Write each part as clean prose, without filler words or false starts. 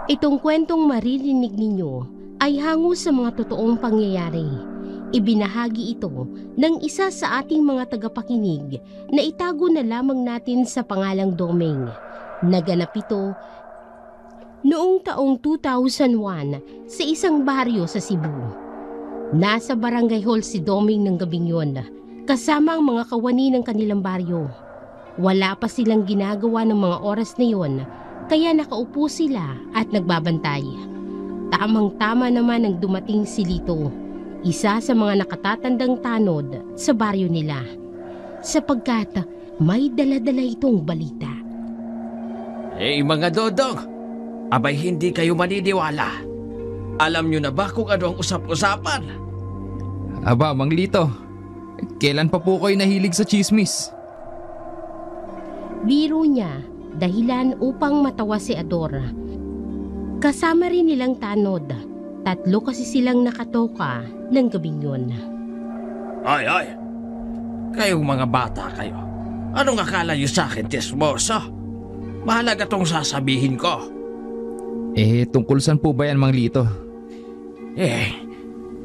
Itong kwentong maririnig ninyo ay hango sa mga totoong pangyayari. Ibinahagi ito ng isa sa ating mga tagapakinig na itago na lamang natin sa pangalang Doming. Naganap ito noong taong 2001 sa isang baryo sa Cebu. Nasa barangay hall si Doming ng gabing yon, kasama ang mga kawani ng kanilang baryo. Wala pa silang ginagawa ng mga oras na yon, kaya nakaupo sila at nagbabantay. Tamang-tama naman ang dumating si Lito, isa sa mga nakatatandang tanod sa baryo nila, sapagkat may dala-dala itong balita. Mga dodong, abay hindi kayo maniniwala. Alam nyo na ba kung ano ang usap-usapan? Aba, Mang Lito, kailan pa po kayo nahilig sa chismis? Biro niya, dahilan upang matawa si Ador. Kasama rin nilang tanod. Tatlo kasi silang nakatoka ng gabing yun. Ay, kayong mga bata kayo. Anong akala nyo sa akin, tismoso? Mahalaga tong sasabihin ko. Tungkol saan po ba yan, Mang Lito?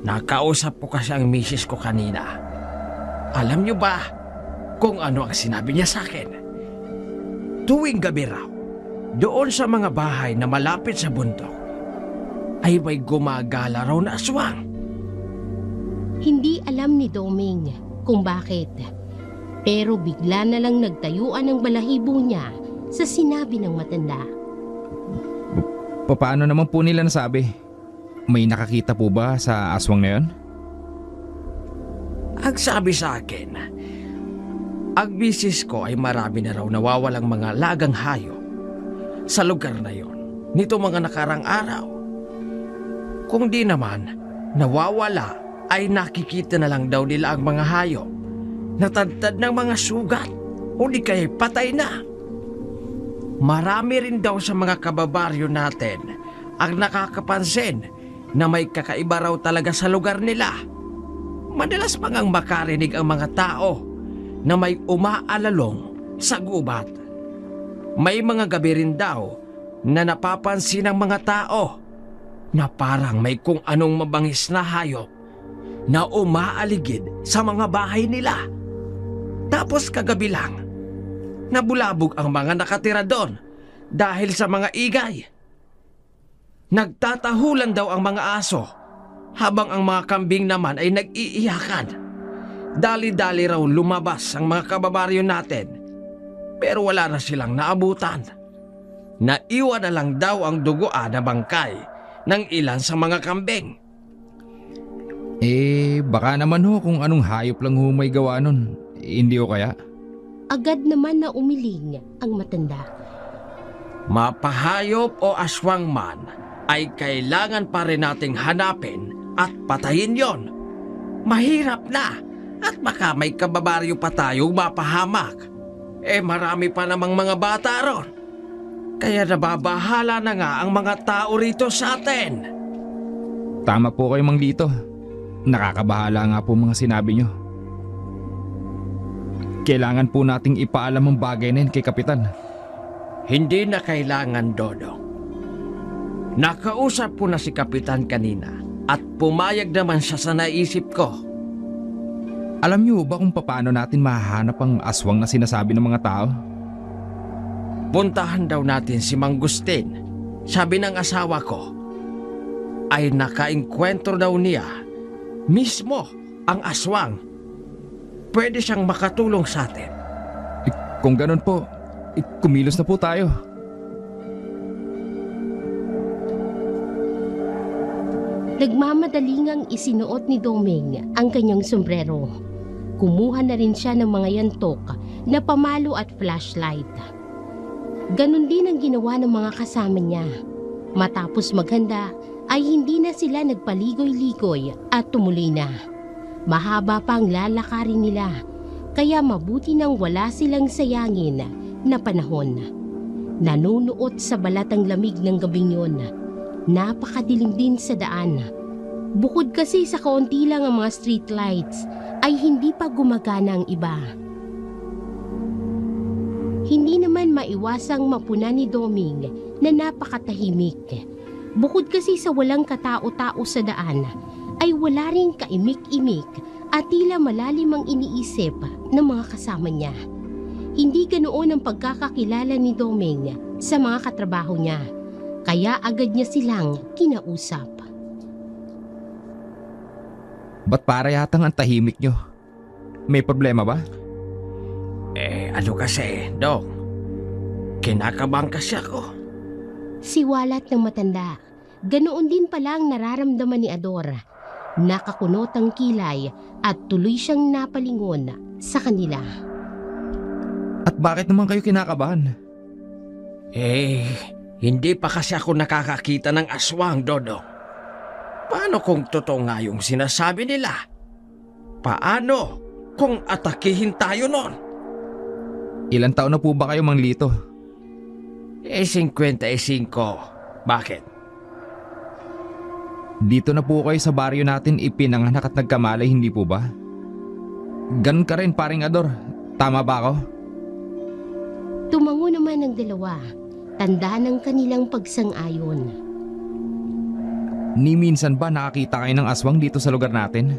Nakausap ko kasi ang misis ko kanina. Alam nyo ba kung ano ang sinabi niya sa akin? Tuwing gabi raw, doon sa mga bahay na malapit sa bundok, ay may gumagala raw na aswang. Hindi alam ni Doming kung bakit, pero bigla na lang nagtayuan ng balahibo niya sa sinabi ng matanda. Paano naman po nila nasabi? May nakakita po ba sa aswang na yon? Ang sabi sa akin, ang misis ko ay marami na raw nawawalang mga lagang hayop sa lugar na yon nito mga nakarang araw. Kung di naman nawawala ay nakikita na lang daw nila ang mga hayop natadtad ng mga sugat o di kaya patay na. Marami rin daw sa mga kababaryo natin ang nakakapansin na may kakaiba raw talaga sa lugar nila. Madalas pa ngang makarinig ang mga tao na may umaalalong sa gubat. May mga gabi rin daw na napapansin ng mga tao na parang may kung anong mabangis na hayop na umaaligid sa mga bahay nila. Tapos kagabi lang, nabulabog ang mga nakatira doon dahil sa mga igay. Nagtatahulan daw ang mga aso habang ang mga kambing naman ay nag-iiyakan. Dali-dali raw lumabas ang mga kababaryo natin pero wala na silang naabutan. Naiwan na lang daw ang duguan na bangkay ng ilan sa mga kambing. Baka naman ho kung anong hayop lang ho may gawa nun. Hindi ho kaya? Agad naman na umiling ang matanda. Mapahayop o aswang man ay kailangan pa rin nating hanapin at patayin yon. Mahirap na at baka may kababaryo pa tayong mapahamak. Marami pa namang mga bata ron. Kaya nababahala na nga ang mga tao rito sa atin. Tama po kayo, Mang Lito. Nakakabahala nga po mga sinabi nyo. Kailangan po nating ipaalam ang bagay na yun kay Kapitan. Hindi na kailangan, Dodong. Nakausap ko na si Kapitan kanina at pumayag naman siya sa naisip ko. Alam niyo ba kung paano natin mahahanap ang aswang na sinasabi ng mga tao? Puntahan daw natin si Mang Gustin. Sabi ng asawa ko, ay nakaengkwentro daw niya mismo ang aswang. Pwede siyang makatulong sa atin. Kung ganun po, kumilos na po tayo. Nagmamadalingang isinuot ni Doming ang kanyang sombrero. Kumuha na rin siya ng mga yantok na pamalo at flashlight. Ganon din ang ginawa ng mga kasama niya. Matapos maghanda ay hindi na sila nagpaligoy-ligoy at tumuloy na. Mahaba pa ang lalakarin nila, kaya mabuti nang wala silang sayangin na panahon. Nanunuot sa balat ang lamig ng gabing yun. Napakadilim din sa daan. Bukod kasi sa kaunti lang ang mga street lights, ay hindi pa gumagana ang iba. Hindi naman maiwasang mapuna ni Doming na napakatahimik. Bukod kasi sa walang katao-tao sa daan, ay wala ring kaimik-imik at tila malalim ang iniisip ng mga kasama niya. Hindi ganoon ang pagkakakilala ni Doming sa mga katrabaho niya, kaya agad niya silang kinausap. Ba't para yatang ang tahimik nyo? May problema ba? Ano kasi, Dong? Kinakabahan kasi ako. Siwalat ng matanda. Ganoon din pala ang nararamdaman ni Ador. Nakakunot ang kilay at tuloy siyang napalingon sa kanila. At bakit naman kayo kinakabahan? Hindi pa kasi ako nakakakita ng aswang, Dodong. Paano kung totoo nga yung sinasabi nila? Paano kung atakihin tayo nun? Ilan taon na po ba kayo, Mang Lito? 55. Bakit? Dito na po kayo sa baryo natin ipinanganak at nagkamalay, hindi po ba? Ganun ka rin, paring Ador. Tama ba ako? Tumango naman ang dalawa. Tanda ng kanilang pagsang-ayon. Ni minsan ba nakakita kayo ng aswang dito sa lugar natin?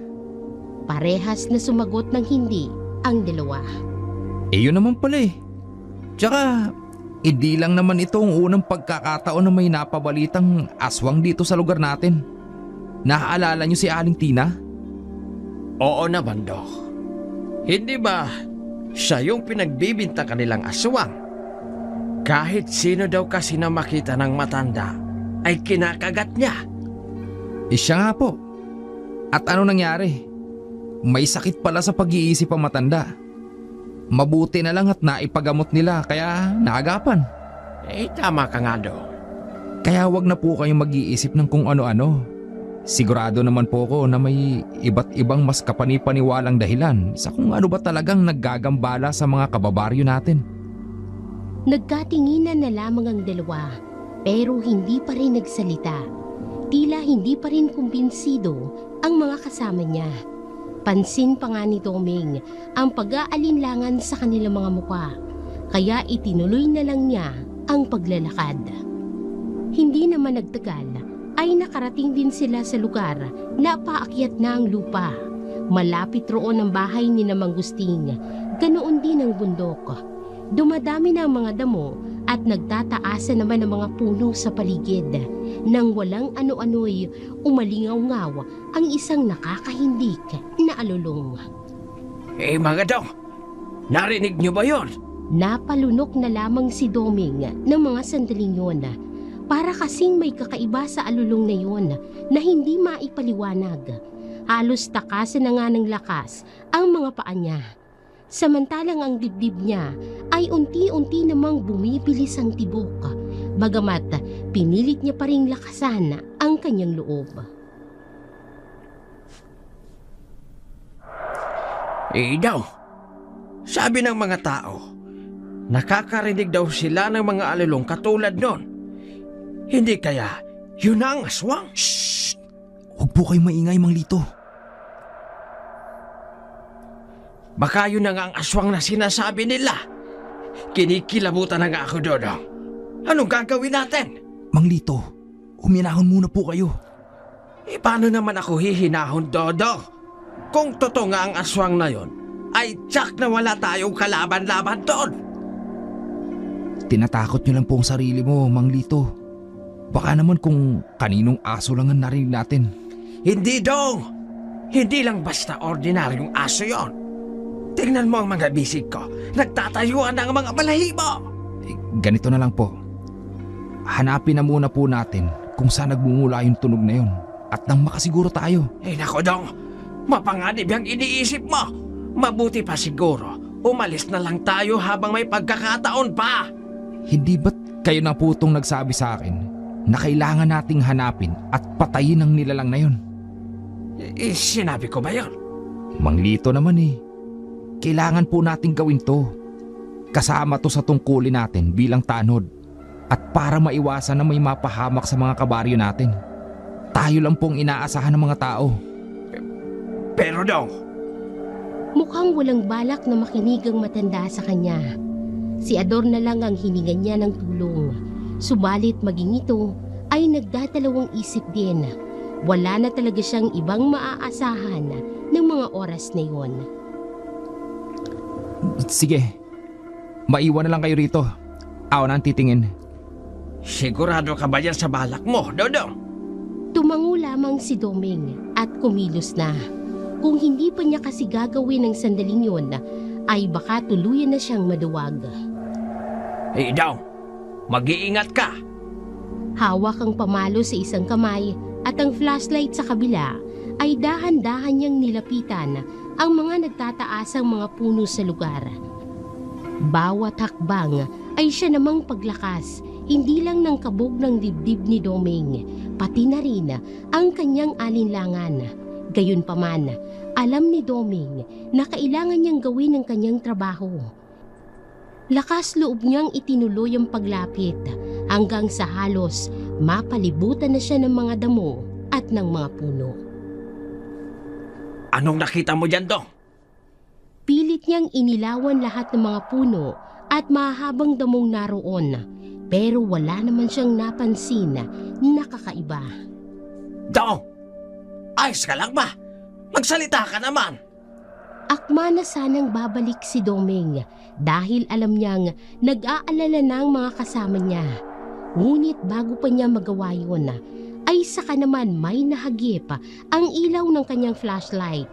Parehas na sumagot ng hindi ang dalawa. Yun naman pala eh. Tsaka, hindi lang naman ito ang unang pagkakataon na may napabalitang aswang dito sa lugar natin. Naaalala niyo si Aling Tina? Oo naman, Dok. Hindi ba siya yung pinagbibinta kanilang aswang? Kahit sino daw kasi na makita ng matanda ay kinakagat niya. Siya nga po. At ano nangyari? May sakit pala sa pag-iisip ang matanda. Mabuti na lang at naipagamot nila kaya naagapan. Tama ka nga, Dok. Kaya wag na po kayong mag-iisip ng kung ano-ano. Sigurado naman po ko na may iba't ibang mas kapani-paniwalang dahilan sa kung ano ba talagang naggagambala sa mga kababaryo natin. Nagkatinginan na lamang ang dalawa, pero hindi pa rin nagsalita. Tila hindi pa rin kumbinsido ang mga kasama niya. Pansin pa nga ni Doming ang pag-aalinlangan sa kanilang mga mukha, kaya itinuloy na lang niya ang paglalakad. Hindi naman nagtagal ay nakarating din sila sa lugar na paakyat na ang lupa. Malapit roon ang bahay ni Mang Gusting, ganoon din ang bundok. Dumadami na ang mga damo at nagtataasan naman ang mga puno sa paligid. Nang walang ano-ano'y umalingaw-ngaw ang isang nakakahindik na alulong. Mga Dong, narinig niyo ba yon? Napalunok na lamang si Doming ng mga sandaling yun. Para kasing may kakaiba sa alulong na yun na hindi maipaliwanag. Halos takasan na nga ng lakas ang mga paa niya. Samantalang ang dibdib niya ay unti-unti namang bumibilis ang tibok. Bagamat pinilit niya pa ring lakasan ang kanyang loob. Daw, sabi ng mga tao, nakakarinig daw sila ng mga alulong katulad nun. Hindi kaya yun ang aswang? Shh! Huwag po kayong maingay, Mang Lito. Baka yun na nga ang aswang na sinasabi nila. Kinikilabutan na nga ako, Dodong. Anong gagawin natin? Mang Lito, huminahon muna po kayo. Paano naman ako hihinahon, Dodong? Kung totoo nga ang aswang na yon, ay tsak na wala tayong kalaban-laban doon. Tinatakot niyo lang po ang sarili mo, Mang Lito. Baka naman kung kaninong aso lang ang narinig natin. Hindi, Dong. Hindi lang basta ordinaryong aso yon. Tingnan mo ang mga bisig ko. Nagtatayuan ang mga balahibo. Ganito na lang po. Hanapin na muna po natin kung saan nagmumula yung tunog na yun. At nang makasiguro tayo. Nako, Dong. Mapanganib yung iniisip mo. Mabuti pa siguro. Umalis na lang tayo habang may pagkakataon pa. Hindi ba't kayo na po itong nagsabi sa akin na kailangan nating hanapin at patayin ang nilalang na yun? Sinabi ko ba yun? Mang Lito naman eh. Kailangan po nating gawin to. Kasama to sa tungkulin natin bilang tanod. At para maiwasan na may mapahamak sa mga kabaryo natin. Tayo lang pong inaasahan ng mga tao. Pero Dong, Mukhang walang balak na makinig ang matanda sa kanya. Si Ador na lang ang hiningan niya ng tulong. Subalit maging ito ay nagdadalawang isip din. Wala na talaga siyang ibang maaasahan ng mga oras na yon. Sige, maiwan na lang kayo rito. Ako na ang titingin. Sigurado ka ba yan sa balak mo, Dodong? Tumango lamang si Doming at kumilos na. Kung hindi pa niya kasi gagawin ng sandaling yon, ay baka tuluyan na siyang maduwag. Hey, Dong, mag-iingat ka. Hawak ang pamalo sa isang kamay at ang flashlight sa kabila ay dahan-dahan niyang nilapitan ang mga nagtataasang mga puno sa lugar. Bawat hakbang ay siya namang paglakas, hindi lang ng kabog ng dibdib ni Doming, pati na rin ang kanyang alinlangan. Gayunpaman, alam ni Doming na kailangan niyang gawin ang kanyang trabaho. Lakas loob niyang itinuloy ang paglapit hanggang sa halos mapalibutan na siya ng mga damo at ng mga puno. Anong nakita mo dyan, Dong? Pilit niyang inilawan lahat ng mga puno at mahabang damong naroon, pero wala naman siyang napansin na kakaiba. Dong! Ayos ka lang ba? Magsalita ka naman! Akma na sanang babalik si Doming dahil alam niyang nag-aalala na ang mga kasama niya. Ngunit bago pa niya magawa yun, ay saka naman may nahagip ang ilaw ng kanyang flashlight.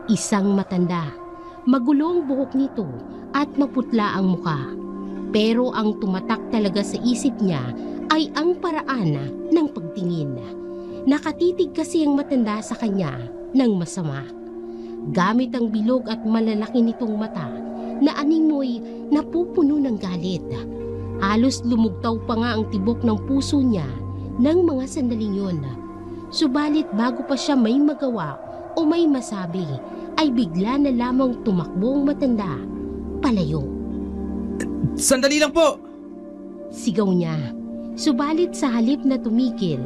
Isang matanda, magulong buhok nito at maputla ang muka. Pero ang tumatak talaga sa isip niya ay ang paraan ng pagtingin. Nakatitig kasi ang matanda sa kanya ng masama. Gamit ang bilog at malalaki nitong mata na animoy napupuno ng galit. Halos lumugtaw pa nga ang tibok ng puso niya ng mga sandaling yun. Subalit bago pa siya may magawa o may masabi, ay bigla na lamang tumakbo ang matanda palayo. Sandali lang po! Sigaw niya. Subalit sa halip na tumigil,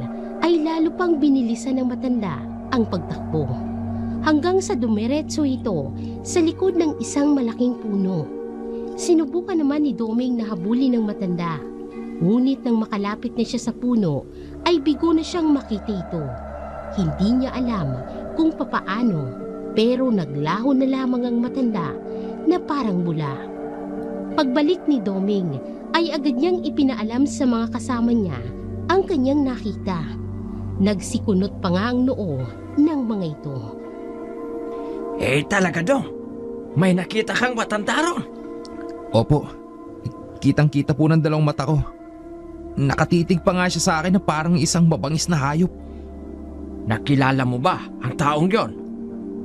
ay lalo pang binilisan ng matanda ang pagtakbo. Hanggang sa dumiretso ito sa likod ng isang malaking puno. Sinubukan naman ni Doming na habulin ng matanda. Ngunit nang makalapit na siya sa puno, ay bigo na siyang makita ito. Hindi niya alam kung papaano, pero naglaho na lamang ang matanda na parang bula. Pagbalik ni Doming, ay agad niyang ipinaalam sa mga kasama niya ang kanyang nakita. Nagsikunot pa nga ang noo ng mga ito. Eh talaga, Dong. May nakita kang matanda ron. Opo, kitang-kita po ng dalawang mata ko. Nakatitig pa nga siya sa akin na parang isang mabangis na hayop. Nakilala mo ba ang taong yon?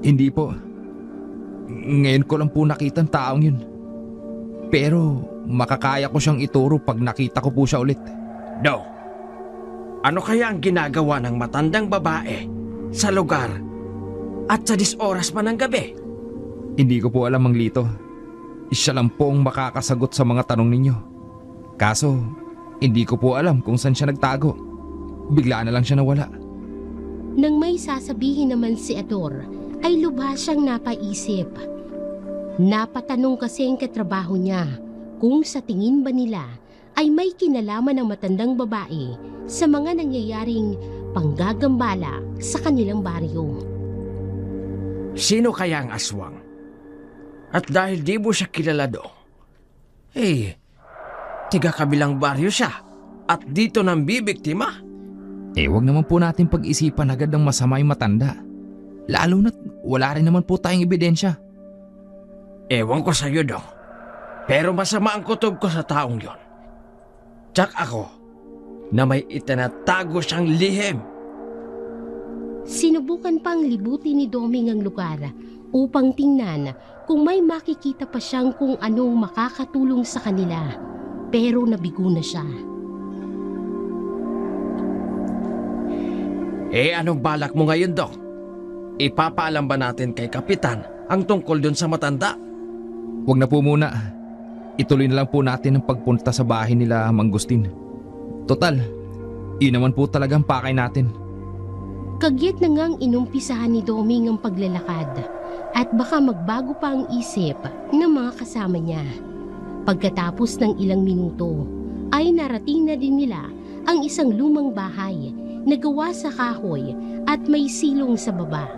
Hindi po. Ngayon ko lang po nakita ang taong yun. Pero makakaya ko siyang ituro pag nakita ko po siya ulit. Dong, ano kaya ang ginagawa ng matandang babae sa lugar at sa 10 oras pa ng gabi? Hindi ko po alam, Mang Lito. Siya lang po ang makakasagot sa mga tanong ninyo. Kaso, hindi ko po alam kung saan siya nagtago. Bigla na lang siya nawala. Nang may sasabihin naman si Ador, ay lubhas siyang napaisip. Napatanong kasi ang katrabaho niya kung sa tingin ba nila ay may kinalaman ng matandang babae sa mga nangyayaring panggagambala sa kanilang baryo. Sino kaya ang aswang? At dahil di mo siya kilala, Dong, tiga kabilang baryo siya at dito nang bibiktima. Wag naman po natin pag-isipan agad ng masama yung matanda. Lalo na't wala rin naman po tayong ebidensya. Ewan ko sa'yo, Dong, pero masama ang kutob ko sa taong yon. Tsak ako na may itinatago siyang lihim. Sinubukan pang libutin ni Doming ang lugar upang tingnan kung may makikita pa siyang kung anong makakatulong sa kanila. Pero nabigo na siya. Anong balak mo ngayon, Dong? Ipapaalam ba natin kay Kapitan ang tungkol dun sa matanda? Wag na po muna. Ituloy na lang po natin ang pagpunta sa bahay nila, Mang Agustin. Total, yun naman po talagang pakay natin. Kagyat na ngang inumpisahan ni Doming ang paglalakad at baka magbago pa ang isip ng mga kasama niya. Pagkatapos ng ilang minuto, ay narating na din nila ang isang lumang bahay na gawa sa kahoy at may silong sa baba.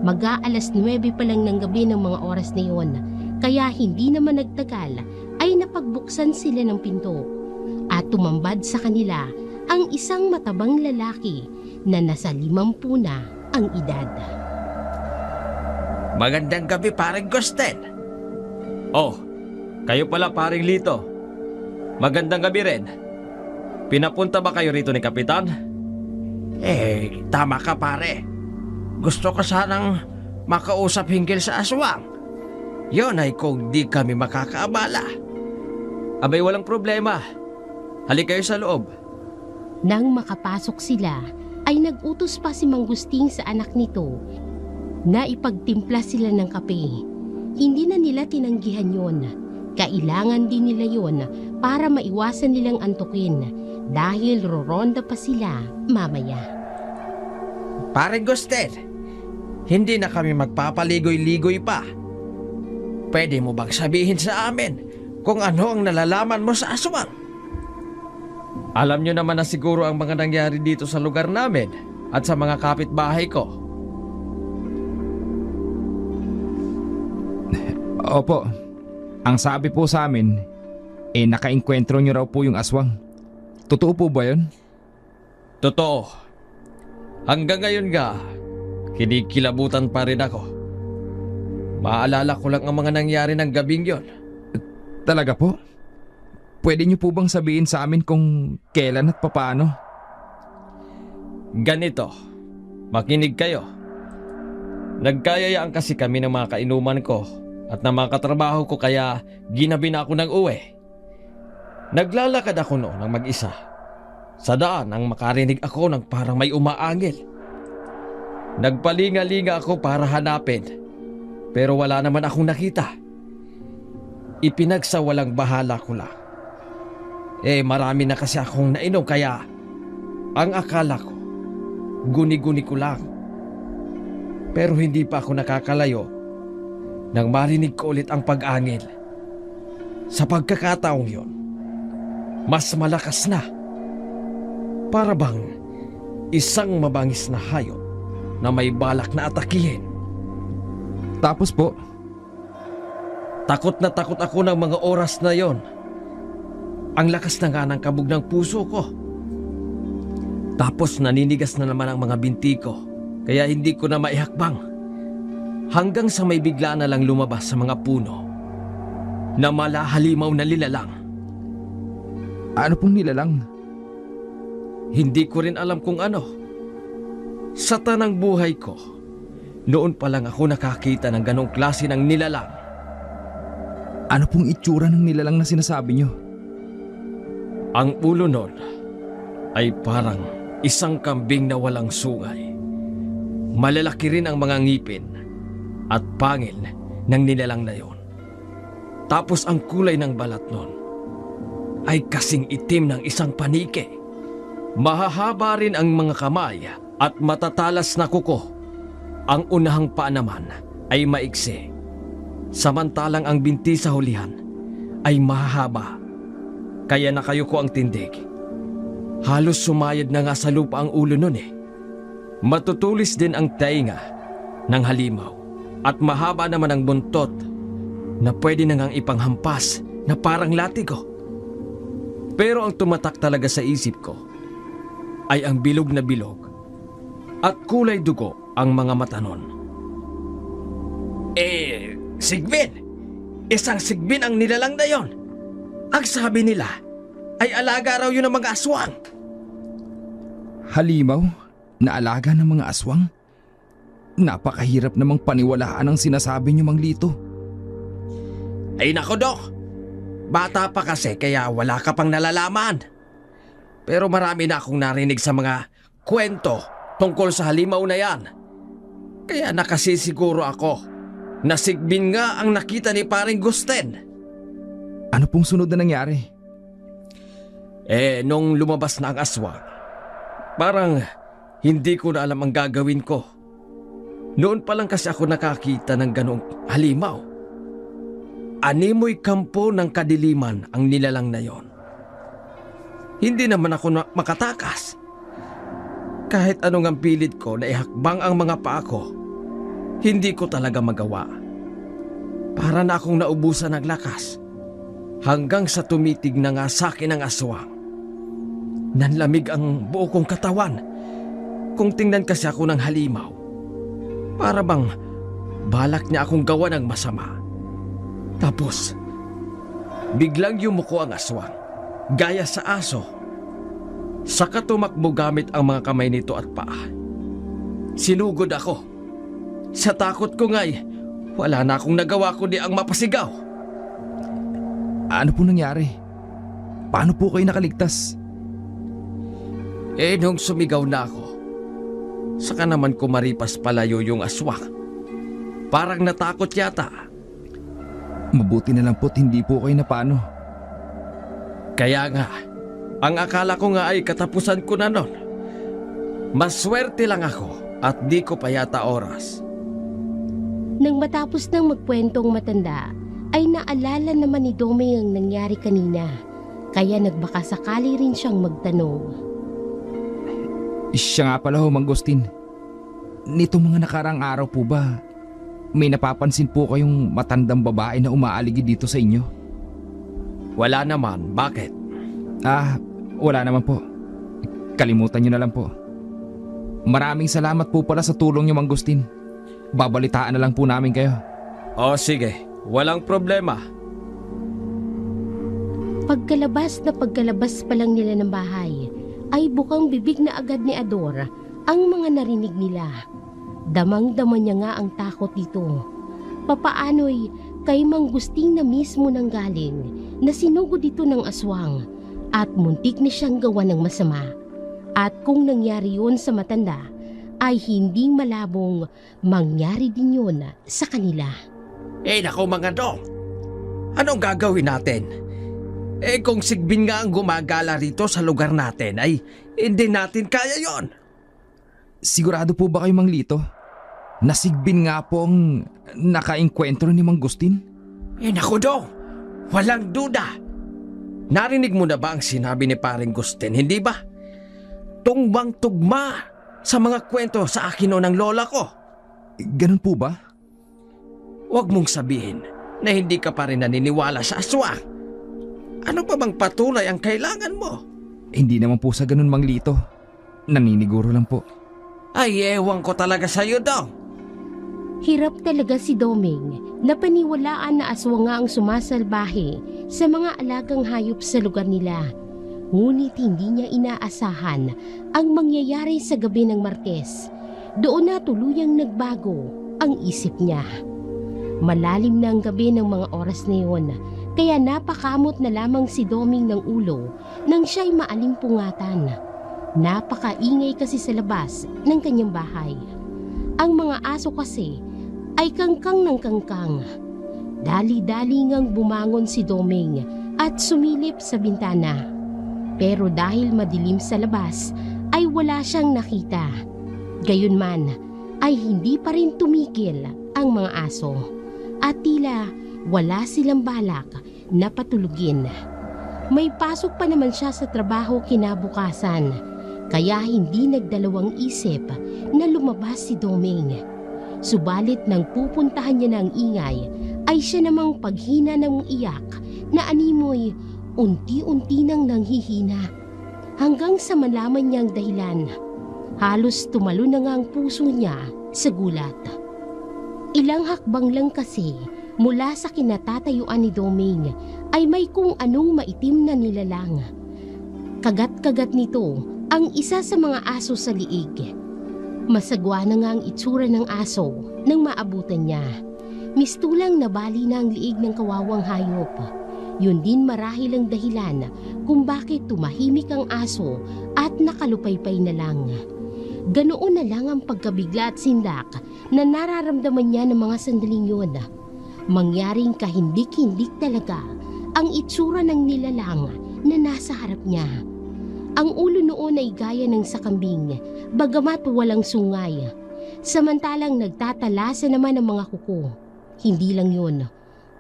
Mag-aalas 9 pa lang ng gabi ng mga oras na iyon, kaya hindi naman nagtagal ay napagbuksan sila ng pinto at tumambad sa kanila ang isang matabang lalaki na nasa 50 na ang edad. Magandang gabi, paring Gusten. Oh, kayo pala, paring Lito. Magandang gabi rin. Pinapunta ba kayo rito ni Kapitan? Tama ka, pare. Gusto ko sanang makausap hinggil sa aswang. Yon ay kung di kami makakaabala. Abay, walang problema. Halik kayo sa loob. Nang makapasok sila, ay nag-utos pa si Mang Gusting sa anak nito na ipagtimpla sila ng kape. Hindi na nila tinanggihan yon. Kailangan din nila yon para maiwasan nilang antukin dahil roronda pa sila mamaya. Paring Gusten, hindi na kami magpapaligoy-ligoy pa. Pwede mo bang sabihin sa amin kung ano ang nalalaman mo sa aswang? Alam nyo naman na siguro ang mga nangyari dito sa lugar namin at sa mga kapitbahay ko. Opo, ang sabi po sa amin, nakainkwentro nyo raw po yung aswang. Totoo po ba yun? Totoo. Hanggang ngayon nga, kinikilabutan pa rin ako. Maalala ko lang ang mga nangyari ng gabing yon. Talaga po? Pwede nyo po bang sabihin sa amin kung kailan at papaano? Ganito, makinig kayo. Nagkayayaan kasi kami ng mga kainuman ko at ng mga katrabaho ko, kaya ginabi na ako ng uwi. Naglalakad ako noon ng mag-isa. Sa daan nang makarinig ako ng parang may umaangil. Nagpalinga-linga ako para hanapin, pero wala naman akong nakita. Ipinagsawalang bahala ko lang. Marami na kasi akong nainom, kaya ang akala ko, guni-guni ko lang. Pero hindi pa ako nakakalayo nang marinig ko ulit ang pag-angil. Sa pagkakataong yon, mas malakas na. Para bang isang mabangis na hayop na may balak na atakihin. Tapos po? Takot na takot ako ng mga oras na yon. Ang lakas na nga ng kabog ng puso ko. Tapos naninigas na naman ang mga binti ko, kaya hindi ko na maihakbang. Hanggang sa may bigla na lang lumabas sa mga puno na malahalimaw na nilalang. Ano pong nilalang? Hindi ko rin alam kung ano. Sa tanang buhay ko, noon pa lang ako nakakita ng ganong klase ng nilalang. Ano pong itsura ng nilalang na sinasabi nyo? Ang ulo nun ay parang isang kambing na walang sungay. Malalaki rin ang mga ngipin at pangil ng nilalang na yon. Tapos ang kulay ng balat nun ay kasing itim ng isang panike. Mahahaba rin ang mga kamay at matatalas na kuko. Ang unahang paa naman ay maiksi, samantalang ang binti sa hulihan ay mahahaba. Kaya nakayuko ang tindig. Halos sumayad na nga sa lupa ang ulo nun . Matutulis din ang tainga ng halimaw at mahaba naman ang buntot na pwede na ngang ipanghampas na parang latigo. Pero ang tumatak talaga sa isip ko ay ang bilog na bilog at kulay dugo ang mga mata nun. Sigbin! Isang sigbin ang nilalang na yon. Ang sabi nila ay alaga raw yun ng mga aswang. Halimaw na alaga ng mga aswang? Napakahirap namang paniwalaan ang sinasabi nyo, Mang Lito. Ay nako, Dok. Bata pa kasi kaya wala ka pang nalalaman. Pero marami na akong narinig sa mga kwento tungkol sa halimaw na yan. Kaya nakasisiguro ako na sigbin nga ang nakita ni paring Gusten. Ano pong sunod na nangyari? Nung lumabas na ang aswang, parang hindi ko na alam ang gagawin ko. Noon pa lang kasi ako nakakita ng ganong halimaw. Animoy kampo ng kadiliman ang nilalang na yon. Hindi naman ako makatakas. Kahit anong ang pilit ko na ihakbang ang mga paa ko, hindi ko talaga magawa. Para na akong naubusan ng lakas hanggang sa tumitig na nga sa akin ang aswang. Nanlamig ang buo kong katawan kung tingnan kasi ako ng halimaw. Para bang balak niya akong gawa ng masama. Tapos, biglang yumuko ang aswang, gaya sa aso. Saka tumakbo gamit ang mga kamay nito at paa. Sinugod ako. Sa takot ko nga'y, wala na akong nagawa kundi ang mapasigaw. Ano po nangyari? Paano po kayo nakaligtas? Nung sumigaw na ako, saka naman kumaripas palayo yung aswang. Parang natakot yata. Mabuti na lang po't hindi po kayo napano. Kaya nga, ang akala ko nga ay katapusan ko na nun. Maswerte lang ako at di ko pa yata oras. Nang matapos ng magkwentong matanda, ay naalala naman ni Doming ang nangyari kanina. Kaya nagbaka sakali rin siyang magtanong. Siya nga pala ho, Mang Agustin. Nitong mga nakarang araw po ba, may napapansin po kayong matandang babae na umaaligid dito sa inyo? Wala naman, bakit? Wala naman po. Kalimutan nyo na lang po. Maraming salamat po pala sa tulong nyo, Mang Agustin. Babalitaan na lang po namin kayo. O sige, walang problema. Pagkalabas pa lang nila ng bahay, ay bukang bibig na agad ni Ador ang mga narinig nila. Damang-dama niya nga ang takot dito. Papaano'y kay Mang Agustin na mismo nang galing na sinugod dito ng aswang at muntik na siyang gawa ng masama. At kung nangyari yun sa matanda, ay hindi malabong mangyari din yun sa kanila. Naku mga dong, anong gagawin natin? Kung sigbin nga ang gumagala rito sa lugar natin ay hindi natin kaya yon. Sigurado po ba kayo, Mang Lito? Nasigbin nga po ang nakaengkwentro ni Mang Agustin? Naku dong, walang duda. Narinig mo na ba ang sinabi ni Paring Agustin, hindi ba? Tungbang tugma sa mga kwento sa akin o ng lola ko. Ganun po ba? Huwag mong sabihin na hindi ka pa rin naniniwala sa aswang. Ano pa bang patunay ang kailangan mo? Hindi naman po sa ganun, Mang Lito. Naniniguro lang po. Ay, ewan ko talaga sa'yo, Dong. Hirap talaga si Doming na paniwalaan na aswang nga ang sumasalbahe sa mga alagang hayop sa lugar nila. Ngunit hindi niya inaasahan ang mangyayari sa gabi ng Martes. Doon na tuluyang nagbago ang isip niya. Malalim na ang gabi ng mga oras na yun, kaya napakamot na lamang si Doming ng ulo nang siya'y maalimpungatan. Napakaingay kasi sa labas ng kanyang bahay. Ang mga aso kasi ay kangkang ng kangkang. Dali-dali ngang bumangon si Doming at sumilip sa bintana. Pero dahil madilim sa labas ay wala siyang nakita. Gayunman ay hindi pa rin tumigil ang mga aso at tila wala silang balak na patulugin. May pasok pa naman siya sa trabaho kinabukasan. Kaya hindi nagdalawang isip na lumabas si Doming. Subalit nang pupuntahan niya ng ingay, ay siya namang paghina ng iyak na animoy unti-unti nang nanghihina. Hanggang sa malaman niyang dahilan, halos tumalo na nga ang puso niya sa gulat. Ilang hakbang lang kasi mula sa kinatatayuan ni Doming ay may kung anong maitim na nilalang. Kagat-kagat nito ang isa sa mga aso sa liig. Masagwa na nga ang itsura ng aso nang maabutan niya. Mistulang nabali na ang liig ng kawawang hayop. Yun din marahil ang dahilan kung bakit tumahimik ang aso at nakalupaypay na lang. Ganoon na lang ang pagkabigla at sindak na nararamdaman niya ng mga sandaling yun. Mangyaring kahindik-hindik talaga ang itsura ng nilalang na nasa harap niya. Ang ulo noon ay gaya ng sakambing, bagamat walang sungay. Samantalang nagtatalasa naman ang mga kuko. Hindi lang yun,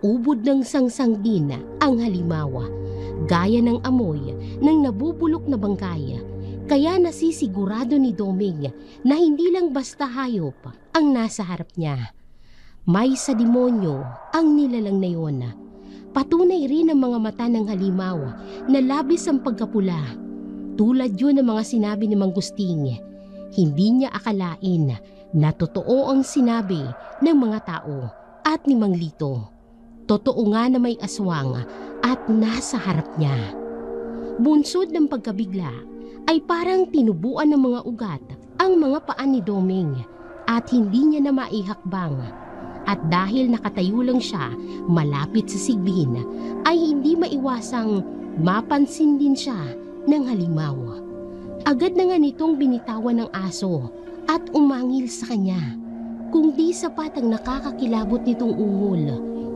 Ubod ng sangsang din ang halimaw, gaya ng amoy ng nabubulok na bangkay. Kaya nasisigurado ni Doming na hindi lang basta hayop ang nasa harap niya. May sa demonyo ang nilalang na yun. Patunay rin ang mga mata ng halimaw na labis ang pagkapula. Tulad yun ng mga sinabi ni Mang Gusting. Hindi niya akalain na totoo ang sinabi ng mga tao at ni Mang Lito. Totoo nga na may aswang at nasa harap niya. Bunsod ng pagkabigla ay parang tinubuan ng mga ugat ang mga paa ni Doming at hindi niya na maihakbang. At dahil nakatayo lang siya malapit sa sigbin, ay hindi maiwasang mapansin din siya ng halimaw. Agad na nga nitong binitawan ng aso at umangil sa kanya. Kung di sapat ang nakakakilabot nitong ungol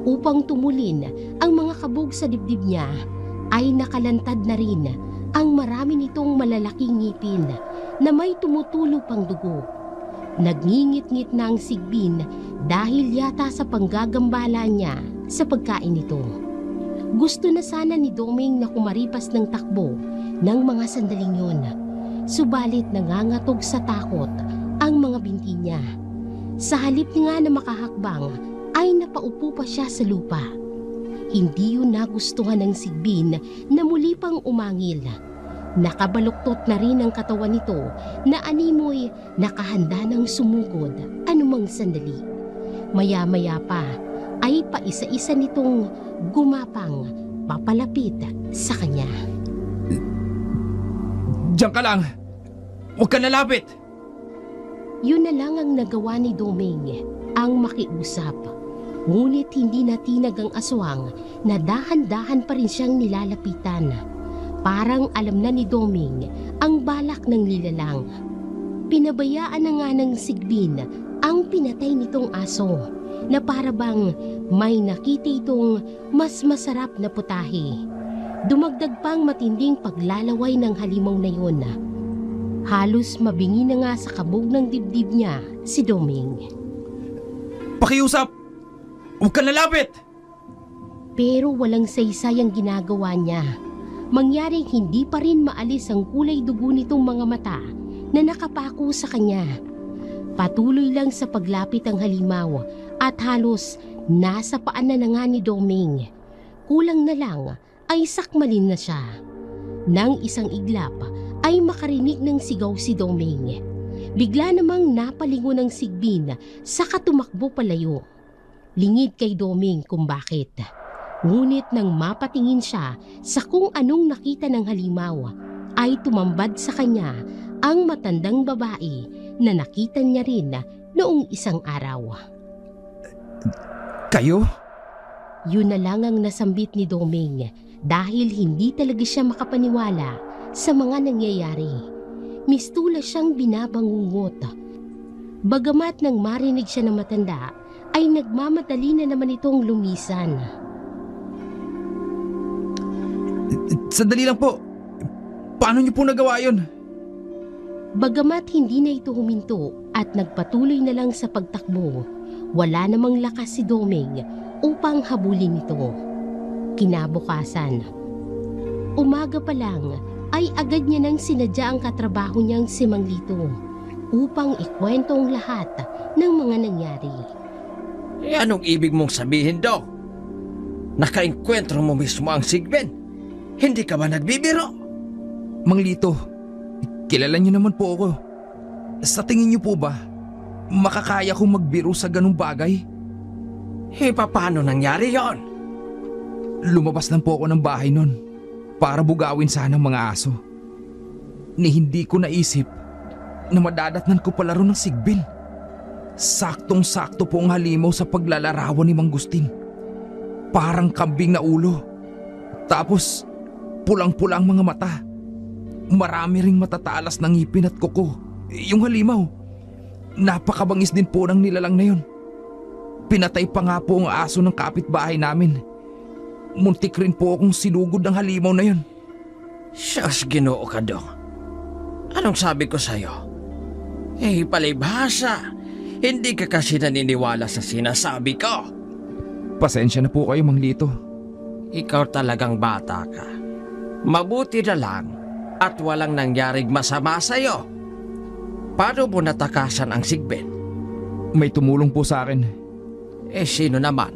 upang tumulin ang mga kabog sa dibdib niya, ay nakalantad na rin ang marami nitong malalaking ngipin na may tumutulo pang dugo. Nagngingit-ngit na ang sigbin dahil yata sa panggagambala niya sa pagkain nito. Gusto na sana ni Doming na kumaripas ng takbo ng mga sandaling yun. Subalit nangangatog sa takot ang mga binti niya. Sa halip nga na makahakbang ay napaupo pa siya sa lupa. Hindi yun nagustuhan ng sigbin na muli pang umangil. Nakabaluktot na rin ang katawan nito na animoy nakahanda ng sumugod anumang sandali. Maya-maya pa ay paisa-isa nitong gumapang papalapit sa kanya. Diyan ka lang! Huwag ka nalapit! Yun na lang ang nagawa ni Doming, ang makiusap. Ngunit hindi natinag ang aswang na dahan-dahan pa rin siyang nilalapitan. Parang alam na ni Doming ang balak ng nilalang. Pinabayaan na nga ng sigbin ang pinatay nitong aso na parabang may nakita itong mas masarap na putahe. Dumagdag pang matinding paglalaway ng halimaw na yun. Halos mabingi na nga sa kabog ng dibdib niya si Doming. Pakiusap! Huwag ka nalapit! Pero walang saysay ang ginagawa niya. Mangyaring hindi pa rin maalis ang kulay dugo nitong mga mata na nakapako sa kanya. Patuloy lang sa paglapit ang halimaw at halos nasa paan na nga ni Doming. Kulang na lang ay sakmalin na siya. Nang isang iglap ay makarinig ng sigaw si Doming. Bigla namang napalingo ng sigbin saka tumakbo palayo. Lingid kay Doming kung bakit. Ngunit nang mapatingin siya sa kung anong nakita ng halimaw, ay tumambad sa kanya ang matandang babae na nakita niya rin noong isang araw. Kayo? Yun na lang ang nasambit ni Doming dahil hindi talaga siya makapaniwala sa mga nangyayari. Mistula siyang binabangungot. Bagamat nang marinig siya ng matanda, ay nagmamadali na naman itong lumisan. Sandali lang po. Paano niyo po nagawa yun? Bagamat hindi na ito huminto at nagpatuloy na lang sa pagtakbo, wala namang lakas si Doming upang habulin ito. Kinabukasan, umaga pa lang ay agad niya nang sinadya ang katrabaho niyang si Mang Lito upang ikwento ang lahat ng mga nangyari. Anong ibig mong sabihin, Dok? Nakaengkwentro mo mismo ang sigbin? Hindi ka ba nagbibiro? Mang Lito, kilala niyo naman po ako. Sa tingin niyo po ba, makakaya kong magbiro sa ganung bagay? Paano nangyari yon? Lumabas lang po ako ng bahay nun para bugawin sana ang mga aso. Ni hindi ko naisip na madadatnan ko palaro ng sigbin. Saktong-sakto po ang halimaw sa paglalarawan ni Mang Gusting. Parang kambing na ulo. Tapos, pulang-pula ang mga mata. Marami ring matatalas ng ngipin at kuko. Yung halimaw, napakabangis din po ng nilalang na yun. Pinatay pa nga po ang aso ng kapitbahay namin. Muntik rin po akong sinugod ng halimaw na yun. Siyas, Ginoo ka, Dok. Anong sabi ko sa'yo? Palibhasa, hindi ka kasi naniniwala sa sinasabi ko. Pasensya na po kayo, Mang Lito. Ikaw talagang bata ka. Mabuti na lang at walang nangyaring masama sa'yo. Paano mo natakasan ang sigbin? May tumulong po sa akin. Sino naman?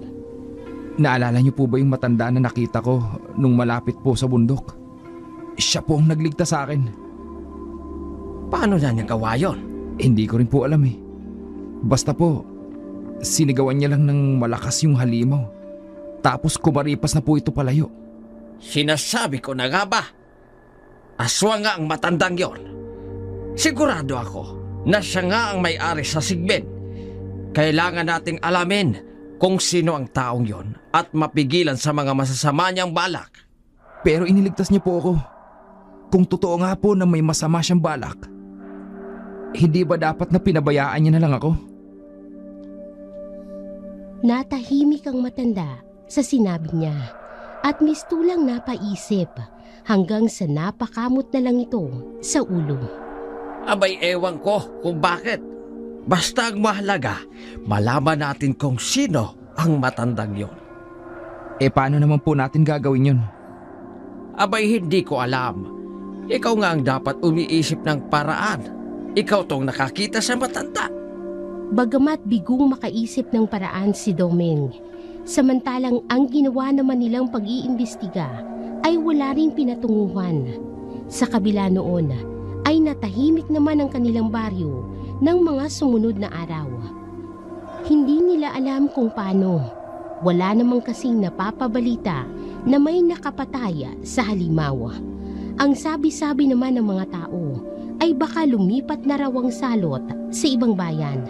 Naalala niyo po ba yung matanda na nakita ko nung malapit po sa bundok? Siya po ang nagligtas sa akin. Paano na niya gawa yun? Hindi ko rin po alam eh. Basta po, sinigawan niya lang ng malakas yung halimaw. Tapos kumaripas na po ito palayo. Sinasabi ko na nga ba? Aswang nga ang matandang yon. Sigurado ako na siya nga ang may-ari sa sigbin. Kailangan nating alamin kung sino ang taong yon at mapigilan sa mga masasama niyang balak. Pero iniligtas niya po ako. Kung totoo nga po na may masama siyang balak, hindi ba dapat na pinabayaan niya na lang ako? Natahimik ang matanda sa sinabi niya at mistulang napaisip hanggang sa napakamot na lang ito sa ulo. Abay ewan ko kung bakit. Basta ang mahalaga, malaman natin kung sino ang matandang yon. Paano naman po natin gagawin yun? Abay hindi ko alam. Ikaw nga ang dapat umiisip ng paraan. Ikaw tong nakakita sa matanda. Bagamat bigong makaisip ng paraan si Doming, samantalang ang ginawa naman nilang pag-iimbestiga ay wala ring pinatunguhan. Sa kabila noon ay natahimik naman ang kanilang baryo ng mga sumunod na araw. Hindi nila alam kung paano. Wala namang kasing napapabalita na may nakapatay sa halimaw. Ang sabi-sabi naman ng mga tao ay baka lumipat na raw ang salot sa ibang bayan.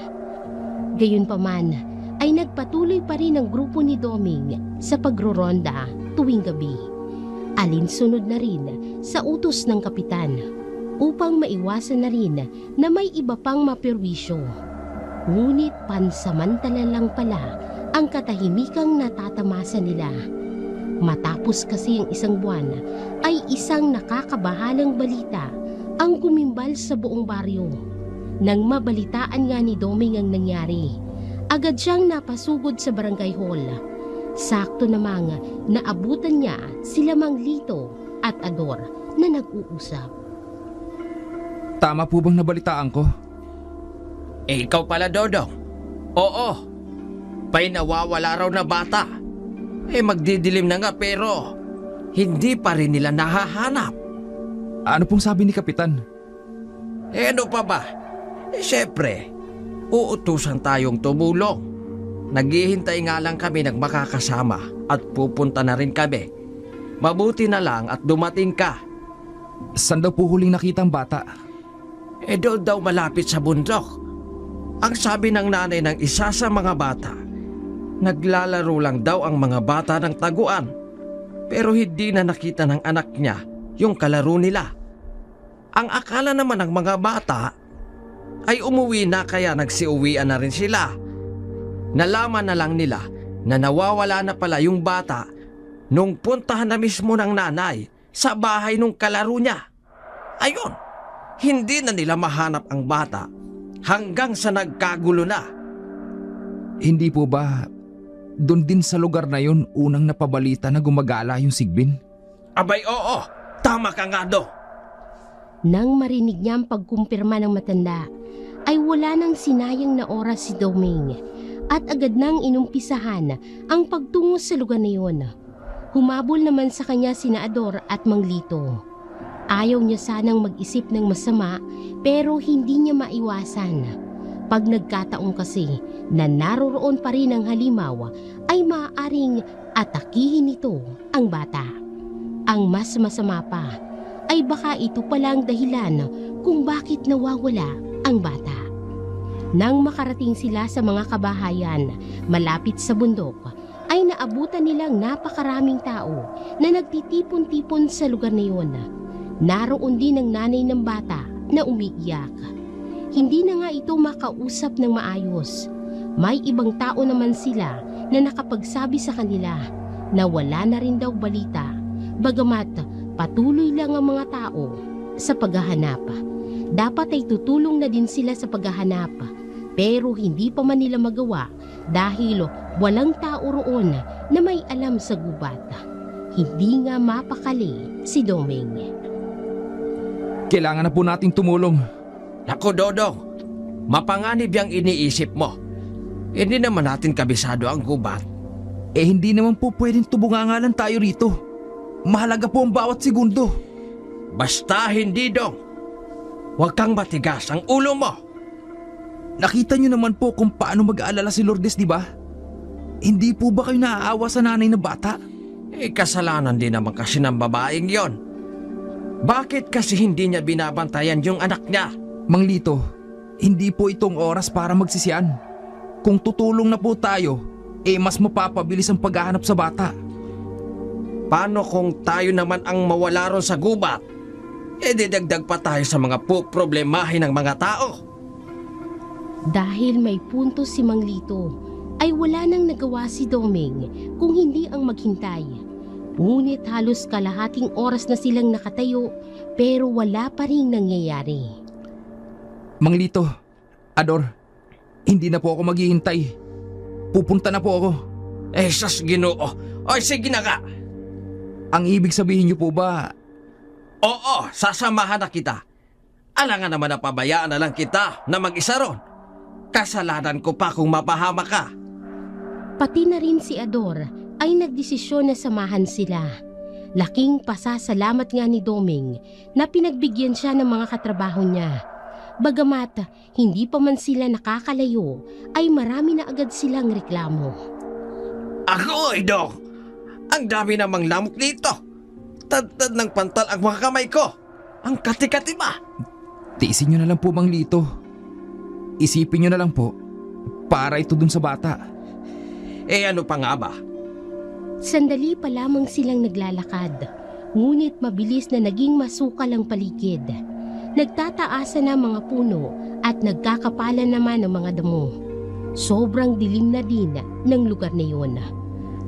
Gayunpaman ay nagpatuloy pa rin ang grupo ni Doming sa pagroronda tuwing gabi. Alinsunod na rin sa utos ng kapitan upang maiwasan na rin na may iba pang mapirwisyo. Ngunit pansamantala lang pala ang katahimikang natatamasa nila. Matapos kasi ang isang buwan ay isang nakakabahalang balita ang gumimbal sa buong baryo. Nang mabalitaan nga ni Doming ang nangyari, agad siyang napasugod sa barangay hall. Sakto namang naabutan niya sila Mang Lito at Ador na nag-uusap. Tama po bang nabalitaan ko? Ikaw pala, Dodong. Oo. May nawawala raw na bata. Magdidilim na nga pero hindi pa rin nila nahahanap. Ano pong sabi ni Kapitan? Ano pa ba? Syempre, uutusan tayong tumulong. Naghihintay nga lang kami ng makakasama at pupunta na rin kami. Mabuti na lang at dumating ka. Saan daw po huling nakita ang bata? Doon daw malapit sa bundok. Ang sabi ng nanay ng isa sa mga bata, naglalaro lang daw ang mga bata ng taguan. Pero hindi na nakita ng anak niya yung kalaro nila. Ang akala naman ng mga bata ay umuwi na kaya nagsiuwian na rin sila. Nalaman na lang nila na nawawala na pala yung bata nung puntahan na mismo ng nanay sa bahay nung kalaro niya. Ayun, hindi na nila mahanap ang bata hanggang sa nagkagulo na. Hindi po ba doon din sa lugar na yun unang napabalita na gumagala yung sigbin? Abay oo, tama ka nga do. Nang marinig niya ang pagkumpirma ng matanda, ay wala nang sinayang na oras si Doming at agad nang inumpisahan ang pagtungo sa lugar na yun. Humabol naman sa kanya sina Ador at Mang Lito. Ayaw niya sanang mag-isip ng masama pero hindi niya maiwasan. Pag nagkataon kasi na naroroon pa rin ang halimaw ay maaaring atakihin nito ang bata. Ang mas masama pa ay baka ito palang dahilan kung bakit nawawala ang bata. Nang makarating sila sa mga kabahayan malapit sa bundok, ay naabutan nilang napakaraming tao na nagtitipon-tipon sa lugar na iyon. Naroon din ang nanay ng bata na umiiyak. Hindi na nga ito makausap ng maayos. May ibang tao naman sila na nakapagsabi sa kanila na wala na rin daw balita, bagamat patuloy lang ang mga tao sa paghahanap. Dapat ay tutulong na din sila sa paghahanap Pero hindi pa man nila magawa dahil walang tao roon na may alam sa gubat. Hindi nga mapakali si Doming. Kailangan na po nating tumulong. Naku, Dodong, mapanganib yung iniisip mo. Hindi naman natin kabisado ang gubat. Hindi naman po pwedeng tubungangalan tayo rito. Mahalaga po ang bawat segundo. Basta hindi, Dong. Huwag kang matigas ang ulo mo. Nakita niyo naman po kung paano mag-aalala si Lourdes, di ba? Hindi po ba kayo naaawa sa nanay na bata? Kasalanan din naman kasi ng babaeng yon. Bakit kasi hindi niya binabantayan yung anak niya? Mang Lito, hindi po itong oras para magsisiyan. Kung tutulong na po tayo, mas mapapabilis ang paghahanap sa bata. Paano kung tayo naman ang mawala ron sa gubat? Didagdag pa tayo sa mga problemahin ng mga tao. Dahil may punto si Mang Lito, ay wala nang nagawa si Doming kung hindi ang maghintay. Ngunit halos kalahating oras na silang nakatayo pero wala pa ring nangyayari. Mang Lito, Ador, hindi na po ako maghihintay. Pupunta na po ako. Sas Ginoo. Oy, sige na ka. Ang ibig sabihin niyo po ba? Oo, sasamahan na kita. Alangan naman na pabayaan na lang kita na mag-isa ron. Kasalanan ko pa kung mapahama ka. Pati na rin si Ador ay nagdesisyon na samahan sila. Laking pasasalamat nga ni Doming na pinagbigyan siya ng mga katrabaho niya. Bagamat hindi pa man sila nakakalayo, ay marami na agad silang reklamo. Ako, Dong. Ang dami namang lamok dito. Tad-tad ng pantal ang mga kamay ko. Ang kati-kati ba? Tiisin niyo na lang po, Mang Lito. Isipin niyo na lang po, para ito dun sa bata. Ano pa nga ba? Sandali pa lamang silang naglalakad, ngunit mabilis na naging masukal ang paligid. Nagtataasan na mga puno at nagkakapalan naman ng mga damo. Sobrang dilim na din ng lugar na yun.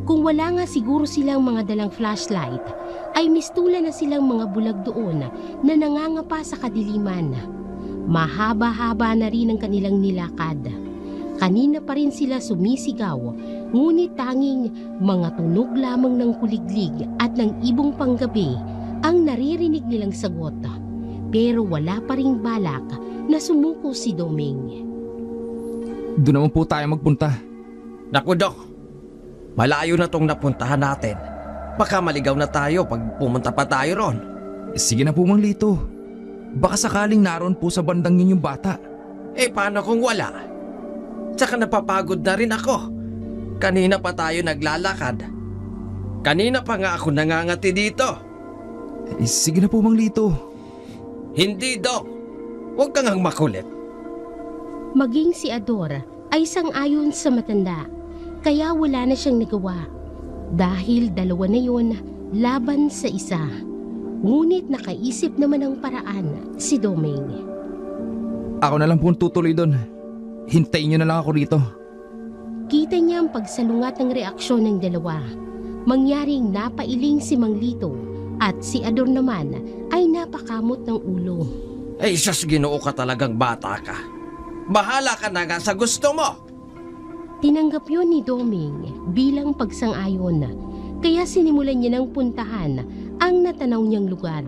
Kung wala nga siguro silang mga dalang flashlight, ay mistula na silang mga bulag doon na nangangapa sa kadiliman. Mahaba-haba na rin ang kanilang nilakad. Kanina pa rin sila sumisigaw, ngunit tanging mga tunog lamang ng kuliglig at ng ibong panggabi ang naririnig nilang sagot. Pero wala pa ring balak na sumuko si Doming. Doon naman po tayo magpunta. Naku, Dok. Malayo na tong napuntahan natin. Baka maligaw na tayo pag pumunta pa tayo ron. Sige na po, Mang Lito. Baka sakaling naroon po sa bandang yun yung bata. Paano kung wala? Tsaka napapagod na rin ako. Kanina pa tayo naglalakad. Kanina pa nga ako nangangati dito. Sige na po, Mang Lito. Hindi, Dok. Huwag kang makulit. Maging si Ador ay sang-ayon sa matanda, kaya wala na siyang nagawa. Dahil dalawa na yon laban sa isa. Ngunit nakaisip naman ng paraan si Doming. Ako na lang po tutuloy doon. Hintayin niyo na lang ako rito. Kita niya ang pagsalungat ng reaksyon ng dalawa. Mangyaring napailing si Mang Lito at si Ador naman ay napakamot ng ulo. Sas Ginoo ka talagang bata ka. Bahala ka na nga sa gusto mo. Tinanggap yun ni Doming bilang pagsang-ayon, kaya sinimulan niya ng puntahan ang natanaw niyang lugar.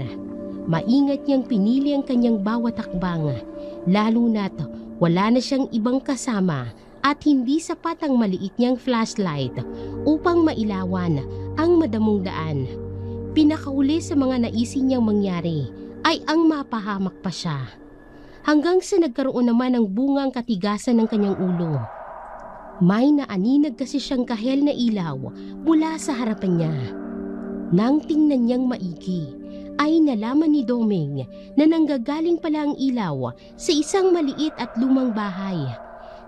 Maingat niyang pinili ang kanyang bawat hakbang, lalo na't wala na siyang ibang kasama at hindi sapat ang maliit niyang flashlight upang mailawan ang madamong daan. Pinakauli sa mga naisip niyang mangyari ay ang mapahamak pa siya. Hanggang sa nagkaroon naman ng bungang katigasan ng kanyang ulo. May naaninag kasi siyang kahel na ilaw mula sa harapan niya. Nang tingnan niyang maigi, ay nalaman ni Doming na nanggagaling pala ang ilaw sa isang maliit at lumang bahay.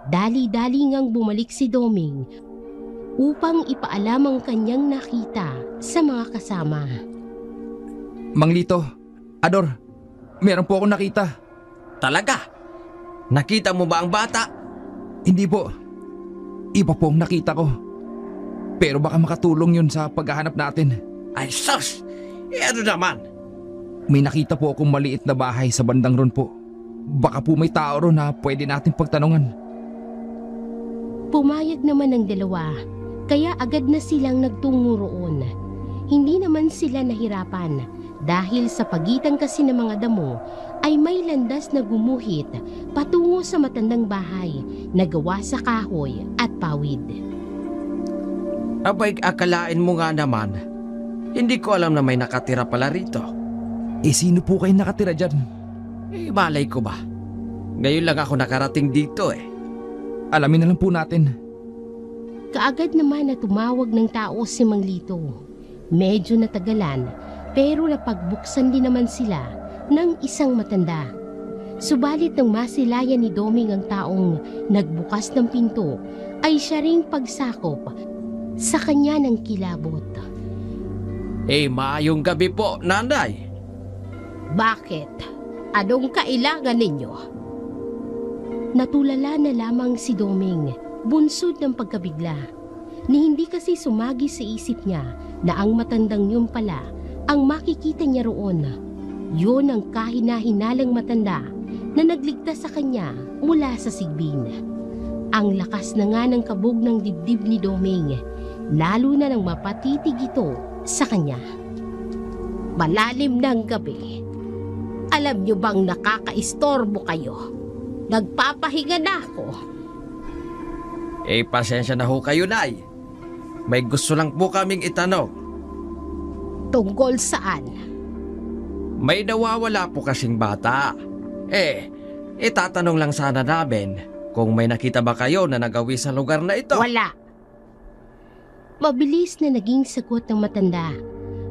Dali-dali ngang bumalik si Doming upang ipaalam ang kanyang nakita sa mga kasama. Mang Lito, Ador, meron po akong nakita. Talaga? Nakita mo ba ang bata? Hindi po. Iba po ang nakita ko. Pero baka makatulong yun sa paghahanap natin. Ay sus! Ano naman? May nakita po akong maliit na bahay sa bandang ron po. Baka po may tao ron na pwede natin pagtanungan. Pumayag naman ang dalawa, kaya agad na silang nagtungo roon. Hindi naman sila nahirapan dahil sa pagitan kasi ng mga damo ay may landas na gumuhit patungo sa matandang bahay na gawa sa kahoy at pawid. Abay, akalain mo nga naman, hindi ko alam na may nakatira pala rito. Sino po kayo nakatira dyan? Malay ko ba? Ngayon lang ako nakarating dito Alamin na lang po natin. Kaagad naman na tumawag ng tao si Mang Lito. Medyo natagalan pero napagbuksan din naman sila ng isang matanda. Subalit nang masilayan ni Doming ang taong nagbukas ng pinto ay siya ring pagsakop sa kanya ng kilabot. Maayong gabi po, nanay. Bakit? Anong kailangan ninyo? Natulala na lamang si Doming, bunsod ng pagkabigla, ni hindi kasi sumagi sa isip niya na ang matandang yun pala ang makikita niya roon. Yun ang kahina-hinalang matanda na nagligtas sa kanya mula sa sigbin. Ang lakas na nga ng kabog ng dibdib ni Doming, lalo na nang mapatitig ito sa kanya. Malalim ng gabi. Alam niyo bang nakakaistorbo kayo? Nagpapahinga na ako. Pasensya na ho kayo, nay. May gusto lang po kaming itanong. Tungkol saan? May nawawala po kasing bata. Itatanong lang sana namin kung may nakita ba kayo na nagawi sa lugar na ito. Wala. Mabilis na naging sagot ng matanda.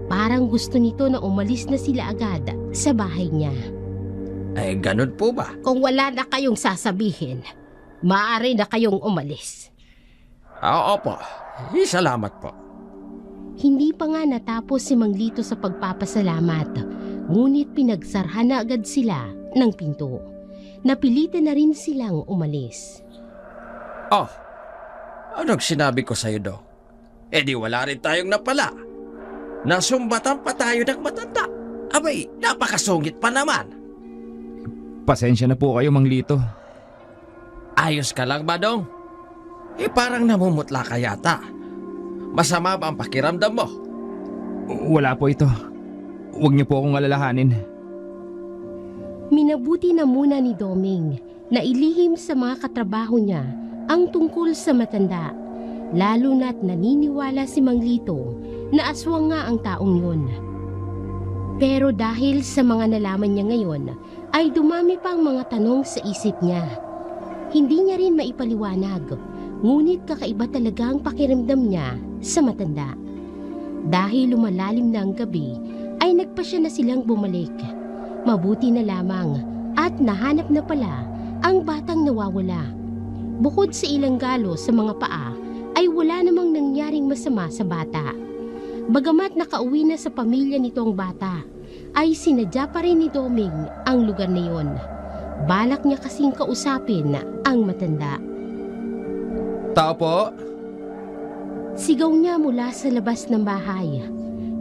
Parang gusto nito na umalis na sila agad sa bahay niya. Ganun po ba? Kung wala na kayong sasabihin, maaari na kayong umalis. Opo. Salamat po. Hindi pa nga natapos si Mang Lito sa pagpapasalamat, ngunit pinagsarhan na agad sila ng pinto. Napilitan na rin silang umalis. Anong sinabi ko sa'yo, Dong? Di wala rin tayong napala. Nasumbatan pa tayo ng matanda. Abay, napakasungit pa naman. Pasensya na po kayo, Mang Lito. Ayos ka lang ba, Dong? Parang namumutla ka yata. Masama ba ang pakiramdam mo? Wala po ito. Huwag niyo po akong alalahanin. Minabuti na muna ni Doming na ilihim sa mga katrabaho niya ang tungkol sa matanda, lalo na't naniniwala si Mang Lito na aswang nga ang taong yun. Pero dahil sa mga nalaman niya ngayon, ay dumami pang mga tanong sa isip niya. Hindi niya rin maipaliwanag, ngunit kakaiba talaga ang pakiramdam niya sa matanda. Dahil lumalalim na ang gabi, ay nagpasya na silang bumalik. Mabuti na lamang at nahanap na pala ang batang nawawala. Bukod sa ilang galo sa mga paa, ay wala namang nangyaring masama sa bata. Bagamat nakauwi na sa pamilya nito ang bata, ay sinadya pa rin ni Doming ang lugar na yon. Balak niya kasing kausapin ang matanda. Tao po? Sigaw niya mula sa labas ng bahay.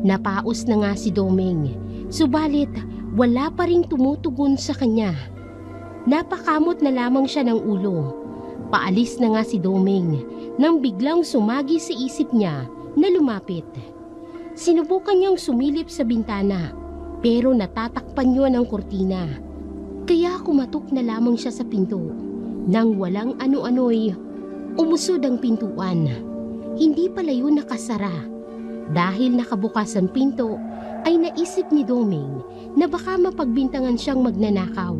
Napaos na nga si Doming, subalit wala pa ring tumutugon sa kanya. Napakamot na lamang siya ng ulo. Paalis na nga si Doming nang biglang sumagi sa isip niya na lumapit. Sinubukan niyang sumilip sa bintana pero natatakpan niya ng kurtina. Kaya kumatok na lamang siya sa pinto. Nang walang ano-ano'y umusod ang pintuan. Hindi pala yun nakasara. Dahil nakabukas ang pinto, ay naisip ni Doming na baka mapagbintangan siyang magnanakaw.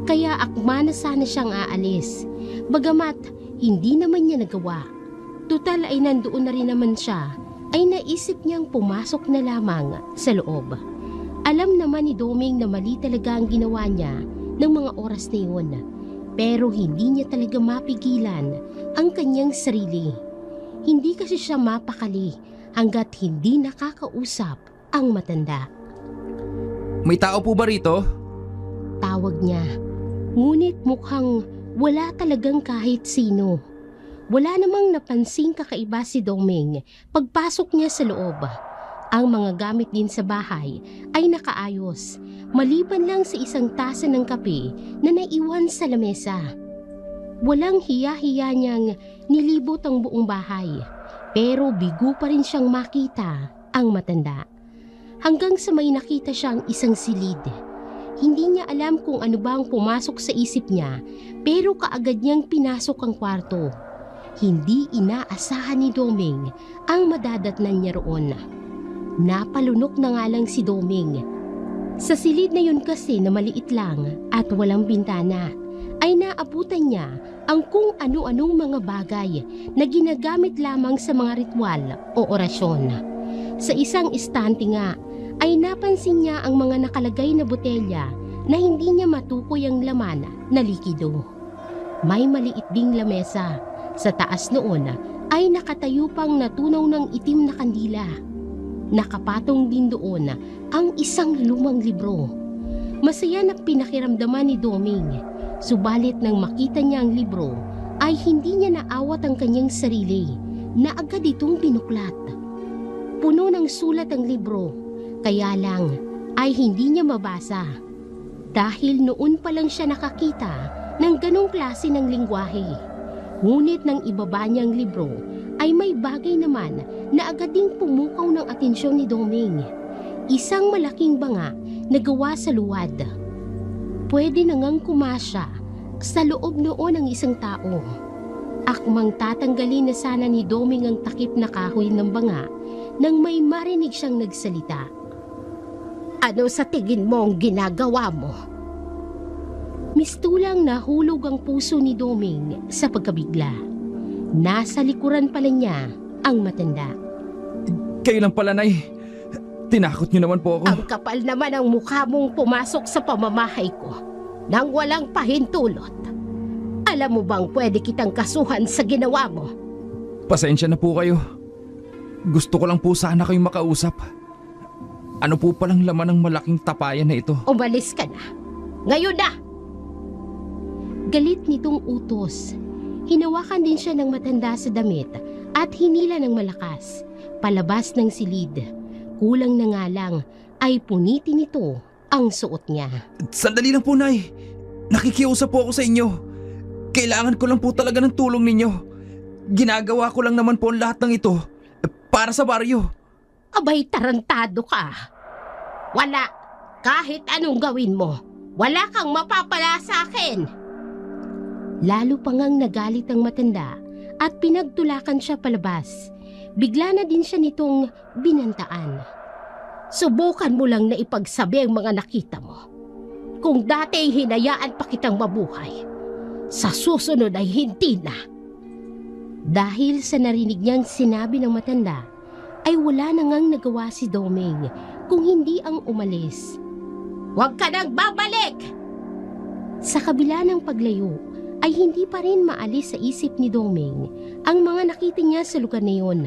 Kaya akma na sana siyang aalis. Bagamat hindi naman niya nagawa. Tutal ay nandoon na rin naman siya, ay naisip niyang pumasok na lamang sa loob. Alam naman ni Doming na mali talaga ang ginawa niya ng mga oras na yun. Pero hindi niya talaga mapigilan ang kanyang sarili. Hindi kasi siya mapakali hanggat hindi nakakausap ang matanda. May tao po ba rito? Tawag niya. Ngunit mukhang wala talagang kahit sino. Wala namang napansing kakaiba si Doming pagpasok niya sa loob. Ang mga gamit din sa bahay ay nakaayos, maliban lang sa isang tasa ng kape na naiwan sa lamesa. Walang hiya-hiya niyang nilibot ang buong bahay, pero bigo pa rin siyang makita ang matanda. Hanggang sa may nakita siyang isang silid. Hindi niya alam kung ano ba ang pumasok sa isip niya, pero kaagad niyang pinasok ang kwarto. Hindi inaasahan ni Doming ang madadatnan niya roon. Napalunok na nga lang si Doming. Sa silid na yun kasi na maliit lang at walang bintana, ay naabutan niya ang kung ano-anong mga bagay na ginagamit lamang sa mga ritual o orasyon. Sa isang estante nga, ay napansin niya ang mga nakalagay na botelya na hindi niya matukoy ang laman na likido. May maliit ding lamesa. Sa taas noon ay nakatayo pang natunaw ng itim na kandila. Nakapatong din doon ang isang lumang libro. Masaya na pinakiramdaman ni Doming. Subalit nang makita niya ang libro, ay hindi niya naawat ang kanyang sarili na agad itong binuklat. Puno ng sulat ang libro, kaya lang ay hindi niya mabasa. Dahil noon pa lang siya nakakita ng ganong klase ng lingwahe. Ngunit nang ibaba niya ang libro, ay may bagay naman na agad ding pumukaw ng atensyon ni Doming. Isang malaking banga na gawa sa luwad. Pwede na ngang kumasya sa loob noon ng isang tao. Akmang tatanggalin na sana ni Doming ang takip na kahoy ng banga nang may marinig siyang nagsalita. Ano sa tingin mo ang ginagawa mo? Mistulang nahulog ang puso ni Doming sa pagkabigla. Nasa likuran pala niya ang matanda. Kayo lang pala, Nay. Tinakot niyo naman po ako. Ang kapal naman ang mukha mong pumasok sa pamamahay ko nang walang pahintulot. Alam mo bang pwede kitang kasuhan sa ginawa mo? Pasensya na po kayo. Gusto ko lang po sana kayong makausap. Ano po palang laman ng malaking tapayan na ito? Umalis ka na. Ngayon na! Galit nitong utos. Hinawakan din siya ng matanda sa damit at hinila ng malakas, palabas ng silid. Kulang na nga lang ay punitin nito ang suot niya. Sandali lang po, Nay. Nakikiusap po ako sa inyo. Kailangan ko lang po talaga ng tulong ninyo. Ginagawa ko lang naman po ang lahat ng ito para sa baryo. Abay, tarantado ka. Wala. Kahit anong gawin mo, wala kang mapapala sa akin. Lalo pa ngang nagalit ang matanda at pinagtulakan siya palabas. Bigla na din siya nitong binantaan. Subukan mo lang na ipagsabi ang mga nakita mo. Kung dati hinayaan pa kitang mabuhay, sa susunod ay hindi na. Dahil sa narinig niyang sinabi ng matanda, ay wala na ngang nagawa si Doming kung hindi ang umalis. Huwag ka nang babalik! Sa kabila ng paglayo, ay hindi pa rin maalis sa isip ni Doming ang mga nakita niya sa lugar na yun.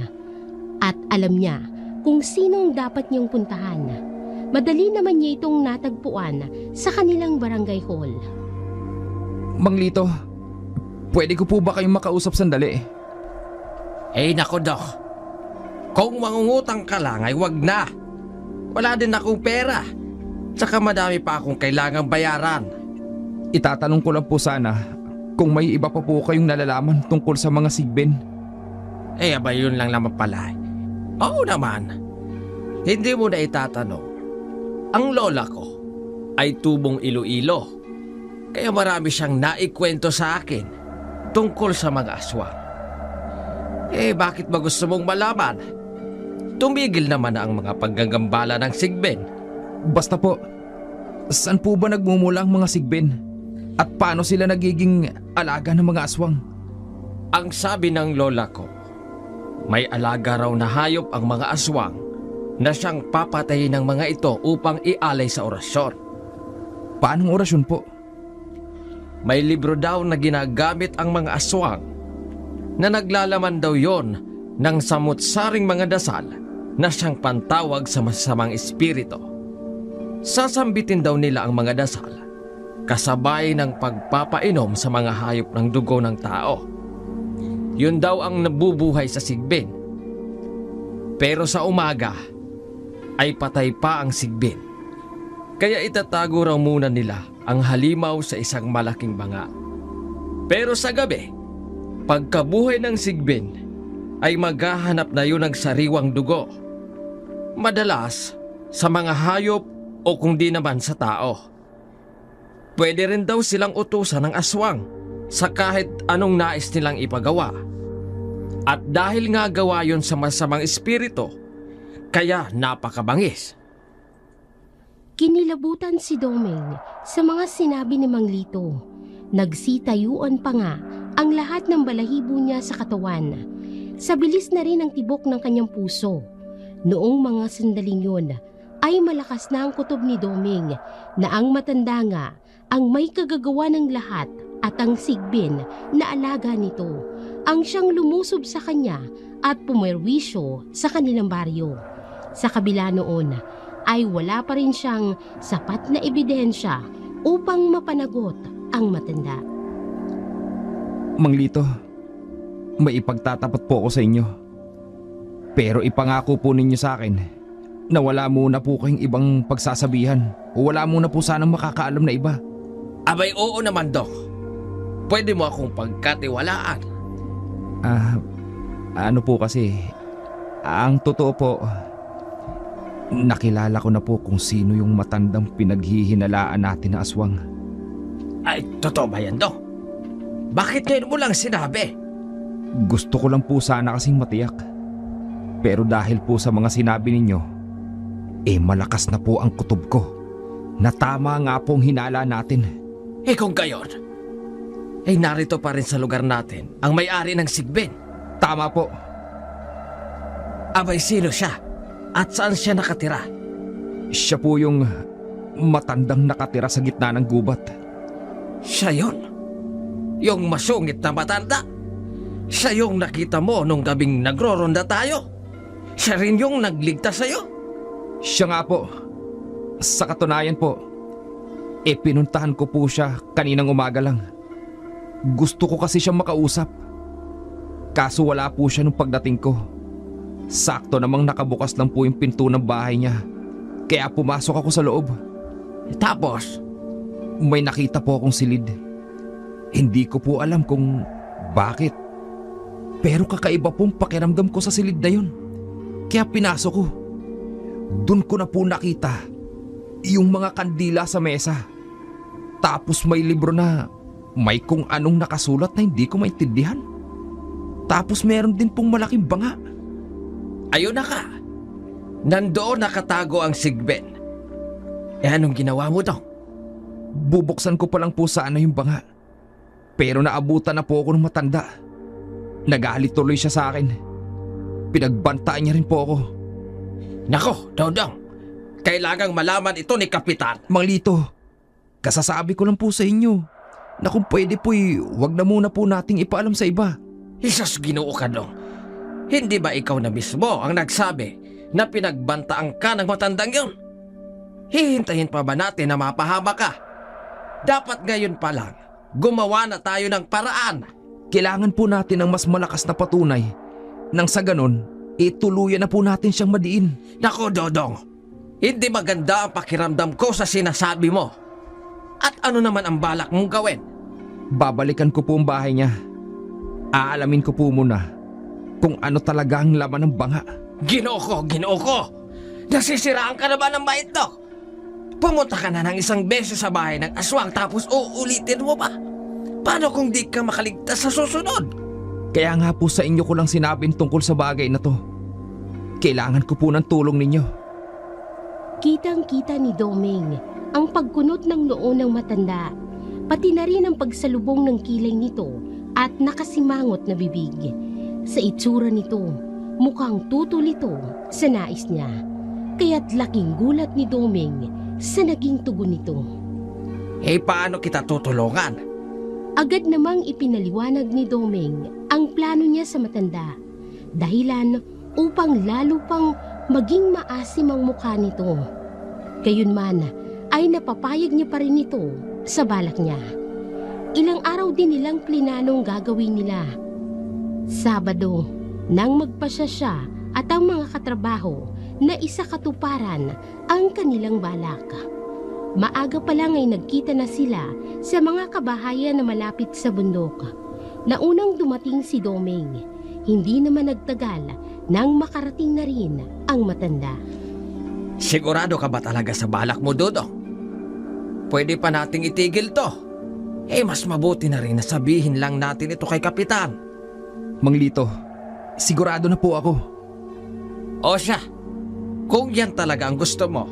At alam niya kung sino ang dapat niyang puntahan. Madali naman niya itong natagpuan sa kanilang barangay hall. Mang Lito, pwede ko po ba kayong makausap sandali? Naku, Dok. Kung mangungutang ka lang ay wag na. Wala din akong pera. Tsaka madami pa akong kailangang bayaran. Itatanong ko lang po sana kung may iba pa po kayong nalalaman tungkol sa mga sigbin. Aba yun lang naman pala. Oo naman. Hindi mo na itatanong. Ang lola ko ay tubong Iloilo. Kaya marami siyang naikwento sa akin tungkol sa mga aswang. Bakit ba gusto mong malaman? Tumigil naman na ang mga paggagambala ng sigbin. Basta po, saan po ba nagmumula ang mga sigbin? At paano sila nagiging alaga ng mga aswang? Ang sabi ng lola ko, may alaga raw na hayop ang mga aswang na siyang papatayin ng mga ito upang ialay sa orasyon. Paanong orasyon po? May libro daw na ginagamit ang mga aswang na naglalaman daw yon ng samut-saring mga dasal na siyang pantawag sa masasamang espiritu. Sasambitin daw nila ang mga dasal kasabay ng pagpapainom sa mga hayop ng dugo ng tao. Yun daw ang nabubuhay sa sigbin. Pero sa umaga ay patay pa ang sigbin. Kaya itatago raw muna nila ang halimaw sa isang malaking banga. Pero sa gabi, pagkabuhay ng sigbin, ay maghahanap na yun ng sariwang dugo. Madalas, sa mga hayop o kung di naman sa tao. Pwede rin daw silang utusan ng aswang sa kahit anong nais nilang ipagawa. At dahil nga gawa yun sa masamang espiritu, kaya napakabangis. Kinilabutan si Doming sa mga sinabi ni Mang Lito. Nagsitayuan pa nga ang lahat ng balahibo niya sa katawan. Sa bilis na rin ang tibok ng kanyang puso. Noong mga sandaling yun, ay malakas na ang kutob ni Doming na ang matanda nga ang may kagagawa ng lahat at ang sigbin na alaga nito ang siyang lumusob sa kanya at pumerwisyo sa kanilang baryo. Sa kabila noon ay wala pa rin siyang sapat na ebidensya upang mapanagot ang matanda. Mang Lito, may ipagtatapat po ako sa inyo. Pero ipangako po ninyo sa akin na wala muna po kayong ibang pagsasabihan o wala muna po sanang makakaalam na iba. Abay, oo naman, Dok. Pwede mo akong pagkatiwalaan. Ano po kasi, ang totoo po, nakilala ko na po kung sino yung matandang pinaghihinalaan natin na aswang. Ay, totoo ba yan, Dok? Bakit ngayon mo lang sinabi? Gusto ko lang po sana kasing matiyak. Pero dahil po sa mga sinabi ninyo, malakas na po ang kutob ko na tama nga pong hinala natin. Kung gayon, narito pa rin sa lugar natin ang may-ari ng sigbin. Tama po. Abay, sino siya? At saan siya nakatira? Siya po yung matandang nakatira sa gitna ng gubat. Siya yun? Yung masungit na matanda? Siya yung nakita mo nung gabing nagro-ronda tayo? Siya rin yung nagligtas sa'yo? Siya nga po. Sa katunayan po, pinuntahan ko po siya kaninang umaga lang. Gusto ko kasi siyang makausap. Kaso wala po siya nung pagdating ko. Sakto namang nakabukas lang po yung pinto ng bahay niya. Kaya pumasok ako sa loob. Tapos? May nakita po akong silid. Hindi ko po alam kung bakit. Pero kakaiba pong pakiramdam ko sa silid na yun. Kaya pinasok ko. Doon ko na po nakita yung mga kandila sa mesa. Tapos may libro na may kung anong nakasulat na hindi ko maintindihan. Tapos meron din pong malaking banga. Ayun na ka. Nandoon nakatago ang sigbin. Anong ginawa mo daw? Bubuksan ko pa lang po sana yung banga. Pero naabutan na po ako ng matanda. Nagalit tuloy siya sa akin. Pinagbantaan niya rin po ako. Nako, Dodong. Kailangang malaman ito ni Kapitan. Mang Lito, kasasabi ko lang po sa inyo na kung pwede wag na muna po nating ipaalam sa iba. Isos, Ginoo ka, Dong. Hindi ba ikaw na mismo ang nagsabi na pinagbantaan ka ng matandang yun? Hihintayin pa ba natin na mapahaba ka? Dapat ngayon pa lang, gumawa na tayo ng paraan. Kailangan po natin ng mas malakas na patunay nang sa ganon, tuluyan na po natin siyang madiin. Nako, Dodong. Hindi maganda ang pakiramdam ko sa sinasabi mo. At ano naman ang balak mong gawin? Babalikan ko po ang bahay niya. Aalamin ko po muna kung ano talaga ang laman ng banga. Ginoo ko! Nasisiraan ka na ba ng bait, Dok? Pumunta ka na ng isang beses sa bahay ng aswang tapos uulitin mo pa. Paano kung di ka makaligtas sa susunod? Kaya nga po sa inyo ko lang sinabing tungkol sa bagay na to. Kailangan ko po ng tulong ninyo. Kitang-kita ni Doming ang pagkunot ng noo ng matanda, pati na rin ang pagsalubong ng kilay nito at nakasimangot na bibig. Sa itsura nito, mukhang tutol ito sa nais niya. Kaya't laking gulat ni Doming sa naging tugon nito. Paano kita tutulungan? Agad namang ipinaliwanag ni Doming ang plano niya sa matanda, dahilan upang lalo pang maging maasim ang mukha nito. Gayunman ay napapayag niya pa rin ito sa balak niya. Ilang araw din nilang plinanong gagawin nila. Sabado, nang magpasya siya at ang mga katrabaho na isa katuparan ang kanilang balak. Maaga pa lang ay nagkita na sila sa mga kabahayan na malapit sa bundok. Naunang dumating si Doming. Hindi naman nagtagal nang makarating na rin ang matanda. Sigurado ka ba talaga sa balak mo, Dodong? Pwede pa nating itigil to. Mas mabuti na rin na sabihin lang natin ito kay Kapitan. Mang Lito, sigurado na po ako. O siya, kung yan talaga ang gusto mo.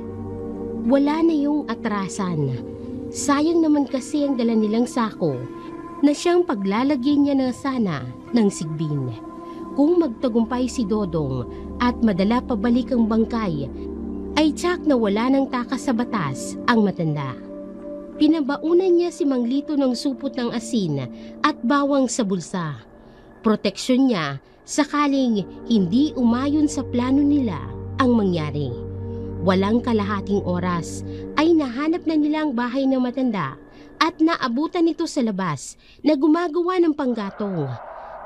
Wala na yung atrasan. Sayang naman kasi ang dala nilang sako na siyang paglalagyan niya na sana ng sigbin. Kung magtagumpay si Dodong at madala pabalik ang bangkay, ay tiyak na wala nang takas sa batas ang matanda. Pinabaunan niya si Mang Lito ng supot ng asin at bawang sa bulsa. Proteksyon niya sakaling hindi umayon sa plano nila ang mangyari. Walang kalahating oras ay nahanap na nila ang bahay ng matanda at naabutan nito sa labas na gumagawa ng panggatong.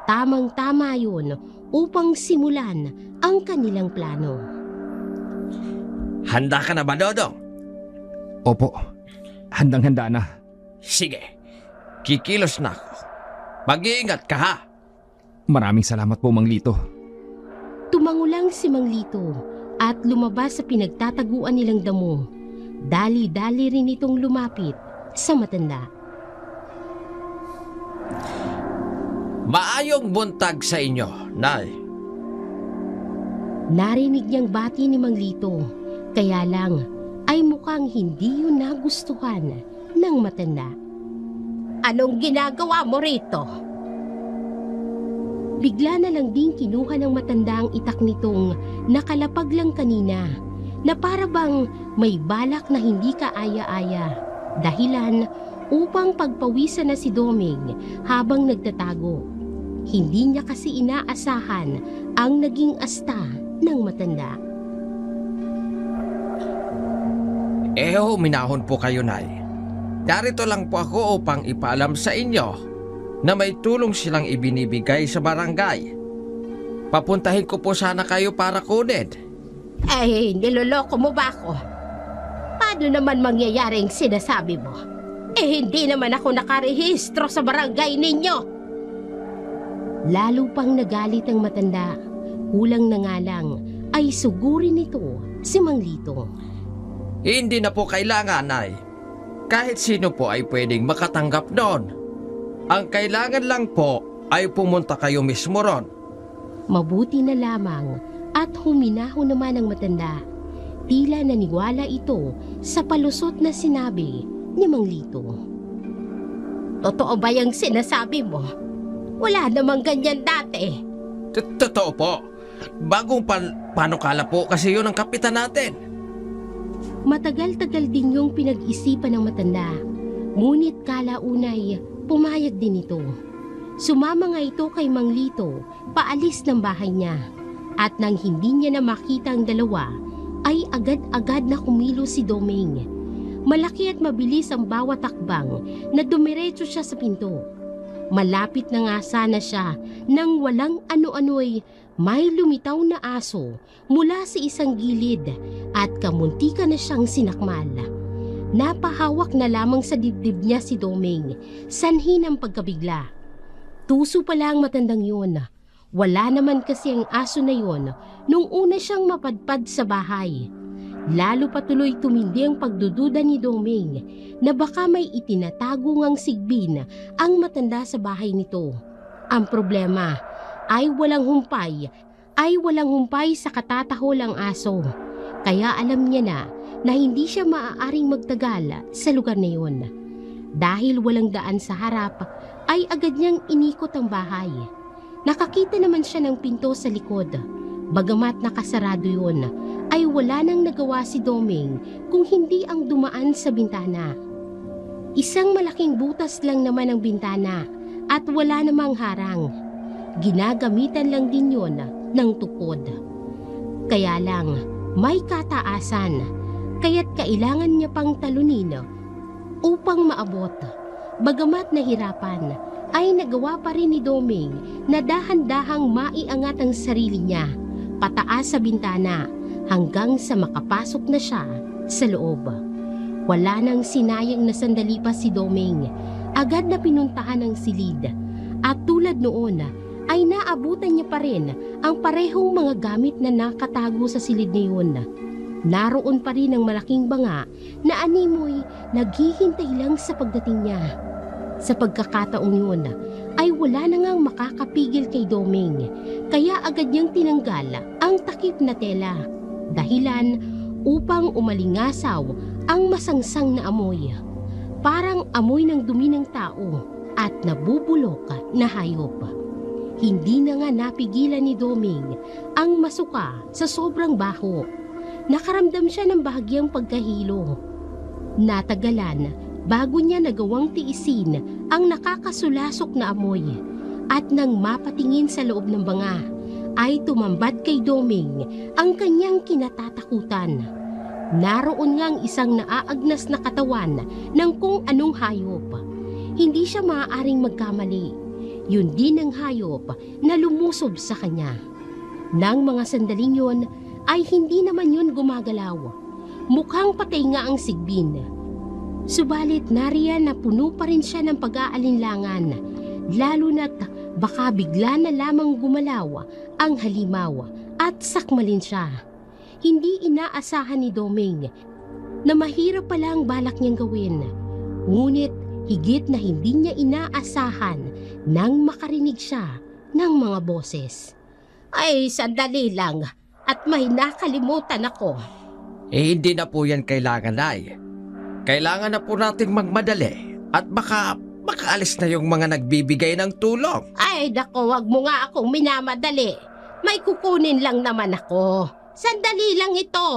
Tamang-tama yun upang simulan ang kanilang plano. Handa ka na ba, Dodong? Opo, handang-handa na. Sige, kikilos na ako. Mag-iingat ka, ha? Maraming salamat po, Mang Lito. Tumango lang si Mang Lito at lumabas sa pinagtataguan nilang damo. Dali-dali rin itong lumapit sa matanda. Maayong buntag sa inyo, Nay. Narinig niyang bati ni Mang Lito, kaya lang ay mukhang hindi yun nagustuhan ng matanda. Anong ginagawa mo rito? Bigla na lang din kinuha ng matanda ang itak nitong nakalapag lang kanina na para bang may balak na hindi kaaya-aya. Dahilan upang pagpawisan na si Doming habang nagtatago. Hindi niya kasi inaasahan ang naging asta ng matanda. Minahon po kayo, Nay. Darito lang po ako upang ipaalam sa inyo na may tulong silang ibinibigay sa barangay. Papuntahin ko po sana kayo para kunin. Niloloko mo ba ako? Paano naman mangyayari ang sinasabi mo? Hindi naman ako nakarehistro sa barangay ninyo. Lalo pang nagalit ang matanda. Kulang na nga lang ay sugurin nito si Mang Lito. Hindi na po kailangan, Nay. Kahit sino po ay pwedeng makatanggap doon. Ang kailangan lang po ay pumunta kayo mismo ron. Mabuti na lamang at huminaho naman ang matanda. Tila naniwala ito sa palusot na sinabi ni Mang Lito. Totoo ba yung sinasabi mo? Wala namang ganyan dati. Totoo po. Bagong panukala po kasi yun ang kapitan natin. Matagal-tagal din yung pinag-isipan ng matanda. Ngunit kalaunay, pumayag din ito. Sumama nga ito kay Mang Lito, paalis ng bahay niya. At nang hindi niya na makita ang dalawa, ay agad-agad na kumilos si Doming. Malaki at mabilis ang bawat takbang na dumiretso siya sa pinto. Malapit na nga sana siya nang walang ano-ano'y may lumitaw na aso mula sa isang gilid at kamuntika na siyang sinakmal. Napahawak na lamang sa dibdib niya si Doming, sanhi ng pagkabigla. Tuso pala ang matandang yun. Wala naman kasi ang aso na yun nung una siyang mapadpad sa bahay. Lalo patuloy tumindi ang pagdududa ni Doming na baka may itinatago ngang sigbin ang matanda sa bahay nito. Ang problema ay walang humpay sa katatahol ang aso. Kaya alam niya na hindi siya maaaring magtagal sa lugar na yun. Dahil walang daan sa harap, ay agad niyang inikot ang bahay. Nakakita naman siya ng pinto sa likod. Bagamat nakasarado yun, ay wala nang nagawa si Doming kung hindi ang dumaan sa bintana. Isang malaking butas lang naman ang bintana at wala namang harang. Ginagamitan lang din yun ng tukod. Kaya lang, may kataasan, kaya't kailangan niya pang talunin upang maabot. Bagamat nahirapan, ay nagawa pa rin ni Doming na dahan-dahang maiangat ang sarili niya pataas sa bintana hanggang sa makapasok na siya sa loob. Wala nang sinayang na sandali pa si Doming. Agad na pinuntahan ng silid. At tulad noon, ay naabutan niya pa rin ang parehong mga gamit na nakatago sa silid na yun. Naroon pa rin ang malaking banga na animoy naghihintay lang sa pagdating niya. Sa pagkakataong yun, ay wala na ngang makakapigil kay Doming, kaya agad niyang tinanggal ang takip na tela. Dahilan upang umalingasaw ang masangsang na amoy. Parang amoy ng dumi ng tao at nabubulok na hayop. Hindi na nga napigilan ni Doming ang masuka sa sobrang baho. Nakaramdam siya ng bahagyang pagkahilo. Natagalan bago niya nagawang tiisin ang nakakasulasok na amoy. At nang mapatingin sa loob ng banga, ay tumambad kay Doming ang kanyang kinatatakutan. Naroon ngang isang naaagnas na katawan ng kung anong hayop. Hindi siya maaaring magkamali. Yun din ang hayop na lumusob sa kanya. Nang mga sandaling yun, ay hindi naman yun gumagalaw. Mukhang patay nga ang sigbin. Subalit nariyan na puno pa rin siya ng pag-aalinlangan, lalo na't baka bigla na lamang gumalaw ang halimaw at sakmalin siya. Hindi inaasahan ni Doming na mahirap pala ang balak niyang gawin. Ngunit higit na hindi niya inaasahan nang makarinig siya ng mga boses. Ay, sandali lang at may nakalimutan ako. Hindi na po yan kailangan, Nay. Kailangan na po nating magmadali at baka makaalis na yung mga nagbibigay ng tulong. Ay, dako, wag mo nga akong minamadali. May kukunin lang naman ako. Sandali lang ito.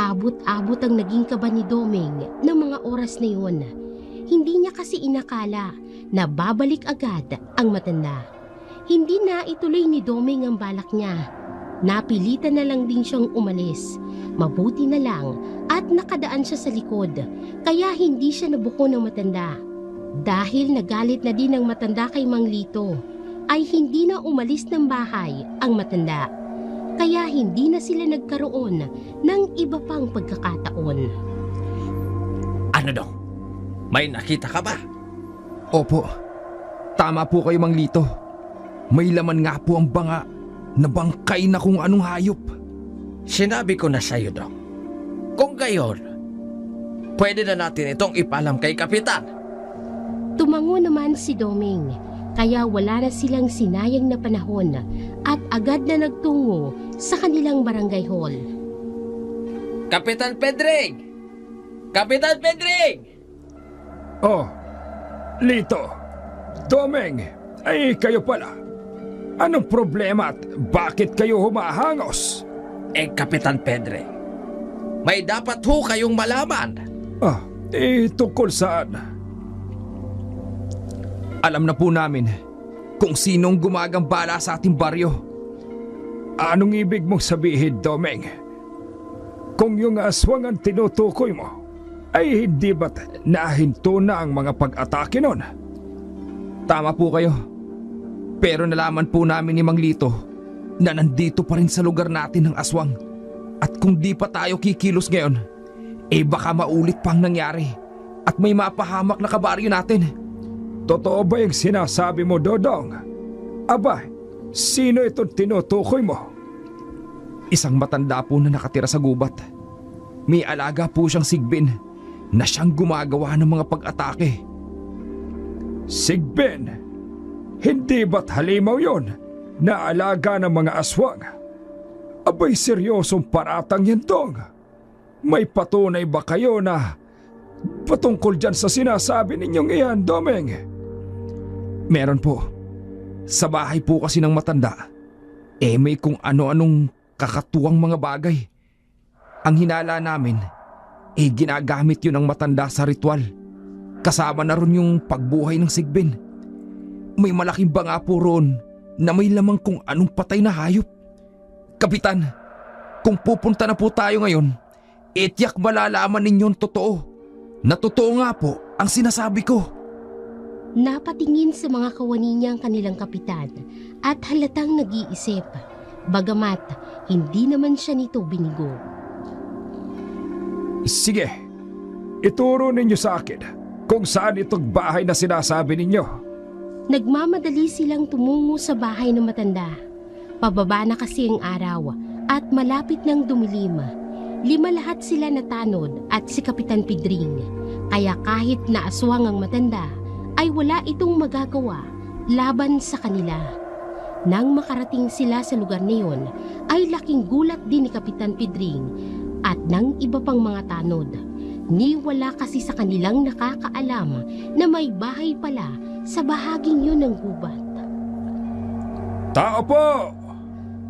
Abot-abot ang naging kaba ni Doming ng mga oras na yun. Hindi niya kasi inakala na babalik agad ang matanda. Hindi na ituloy ni Doming ang balak niya. Napilitan na lang din siyang umalis. Mabuti na lang at nakadaan siya sa likod, kaya hindi siya nabuko ng matanda. Dahil nagalit na din ang matanda kay Mang Lito, ay hindi na umalis ng bahay ang matanda. Kaya hindi na sila nagkaroon ng iba pang pagkakataon. Ano dong? May nakita ka ba? Opo, tama po kayo Mang Lito. May laman nga po ang banga na bangkay na kung anong hayop. Sinabi ko na sa'yo, Dong. Kung gayon, pwede na natin itong ipalam kay Kapitan. Tumango naman si Doming, kaya wala na silang sinayang na panahon at agad na nagtungo sa kanilang barangay hall. Kapitan Pedring! Kapitan Pedring! Oh, Lito, Doming, ay kayo pala. Anong problema at bakit kayo humahangos? Kapitan Pedring, may dapat ho kayong malaman. Tungkol saan? Alam na po namin kung sinong gumagambala sa ating baryo. Anong ibig mong sabihin, Doming? Kung yung aswang ang tinutukoy mo, ay hindi ba't nahinto na ang mga pag-atake nun? Tama po kayo. Pero nalaman po namin ni Mang Lito na nandito pa rin sa lugar natin ang aswang. At kung di pa tayo kikilos ngayon, baka maulit pang nangyari at may mapahamak na kabaryo natin. Totoo ba yung sinasabi mo, Dodong? Aba, sino itong tinutukoy mo? Isang matanda po na nakatira sa gubat. May alaga po siyang sigbin na siyang gumagawa ng mga pag-atake. Sigbin? Hindi ba't halimaw yon na alaga ng mga aswang? Abay, seryosong paratang yan, Dong. May patunay ba kayo na patungkol dyan sa sinasabi ninyong iyan, Doming? Meron po. Sa bahay po kasi ng matanda, may kung ano-anong kakatuwang mga bagay. Ang hinala namin, ginagamit yun ng matanda sa ritual. Kasama na ron yung pagbuhay ng sigbin. May malaking banga po roon na may lamang kung anong patay na hayop. Kapitan, kung pupunta na po tayo ngayon, tiyak malalaman ninyong totoo. Na totoo nga po ang sinasabi ko. Napatingin sa mga kawani niya ang kanilang kapitan at halatang nag-iisip. Bagamat hindi naman siya nito binigo. Sige, Ituro ninyo sa akin kung saan itong bahay na sinasabi ninyo. Nagmamadali silang tumungo sa bahay ng matanda. Pababa na kasi ang araw at malapit nang dumilim. 5 lahat sila na tanod at si Kapitan Pedring. Kaya kahit na aswang ang matanda, ay wala itong magagawa laban sa kanila. Nang makarating sila sa lugar na iyon, ay laking gulat din ni Kapitan Pedring at ng iba pang mga tanod. Niwala kasi sa kanilang nakakaalam na may bahay pala sa bahaging yun ng gubat. Tao po!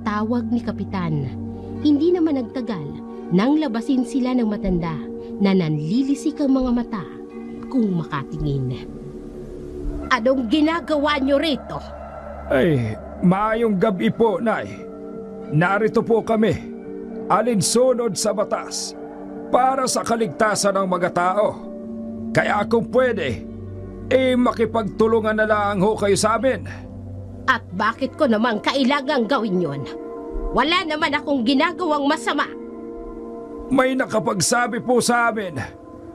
Tawag ni Kapitan. Hindi naman nagtagal nang labasin sila ng matanda na nanlilisik ang mga mata kung makatingin. Anong ginagawa niyo rito? Ay, maayong gabi po, Nay. Narito po kami, alinsunod sa batas, para sa kaligtasan ng mga tao. Kaya kung pwede, makipagtulungan na lang ho kayo sa amin. At bakit ko naman kailangang gawin yon? Wala naman akong ginagawang masama. May nakapagsabi po sa amin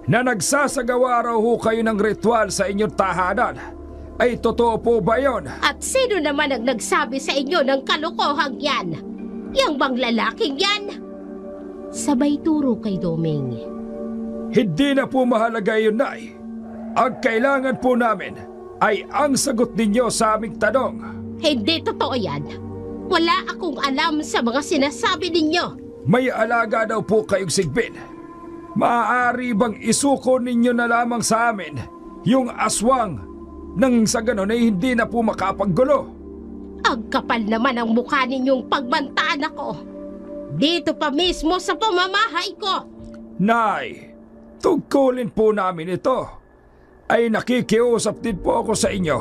na nagsasagawa raw ho kayo ng ritual sa inyong tahanan. Ay totoo po ba yon? At sino naman ang nagsabi sa inyo ng kalokohang yan? Yang bang lalaking yan? Sabay turo kay Doming. Hindi na po mahalaga yun, Nay. Ang kailangan po namin ay ang sagot ninyo sa aming tanong. Hindi totoo yan. Wala akong alam sa mga sinasabi ninyo. May alaga daw po kayong sigbin. Maaari bang isuko ninyo na lamang sa amin yung aswang nang sa ganon ay hindi na po makapaggulo? Ang kapal naman ang mukha ninyong pagbantaan ako. Dito pa mismo sa pamamahay ko. Nay, tungkulin po namin ito. Ay nakikiusap din po ako sa inyo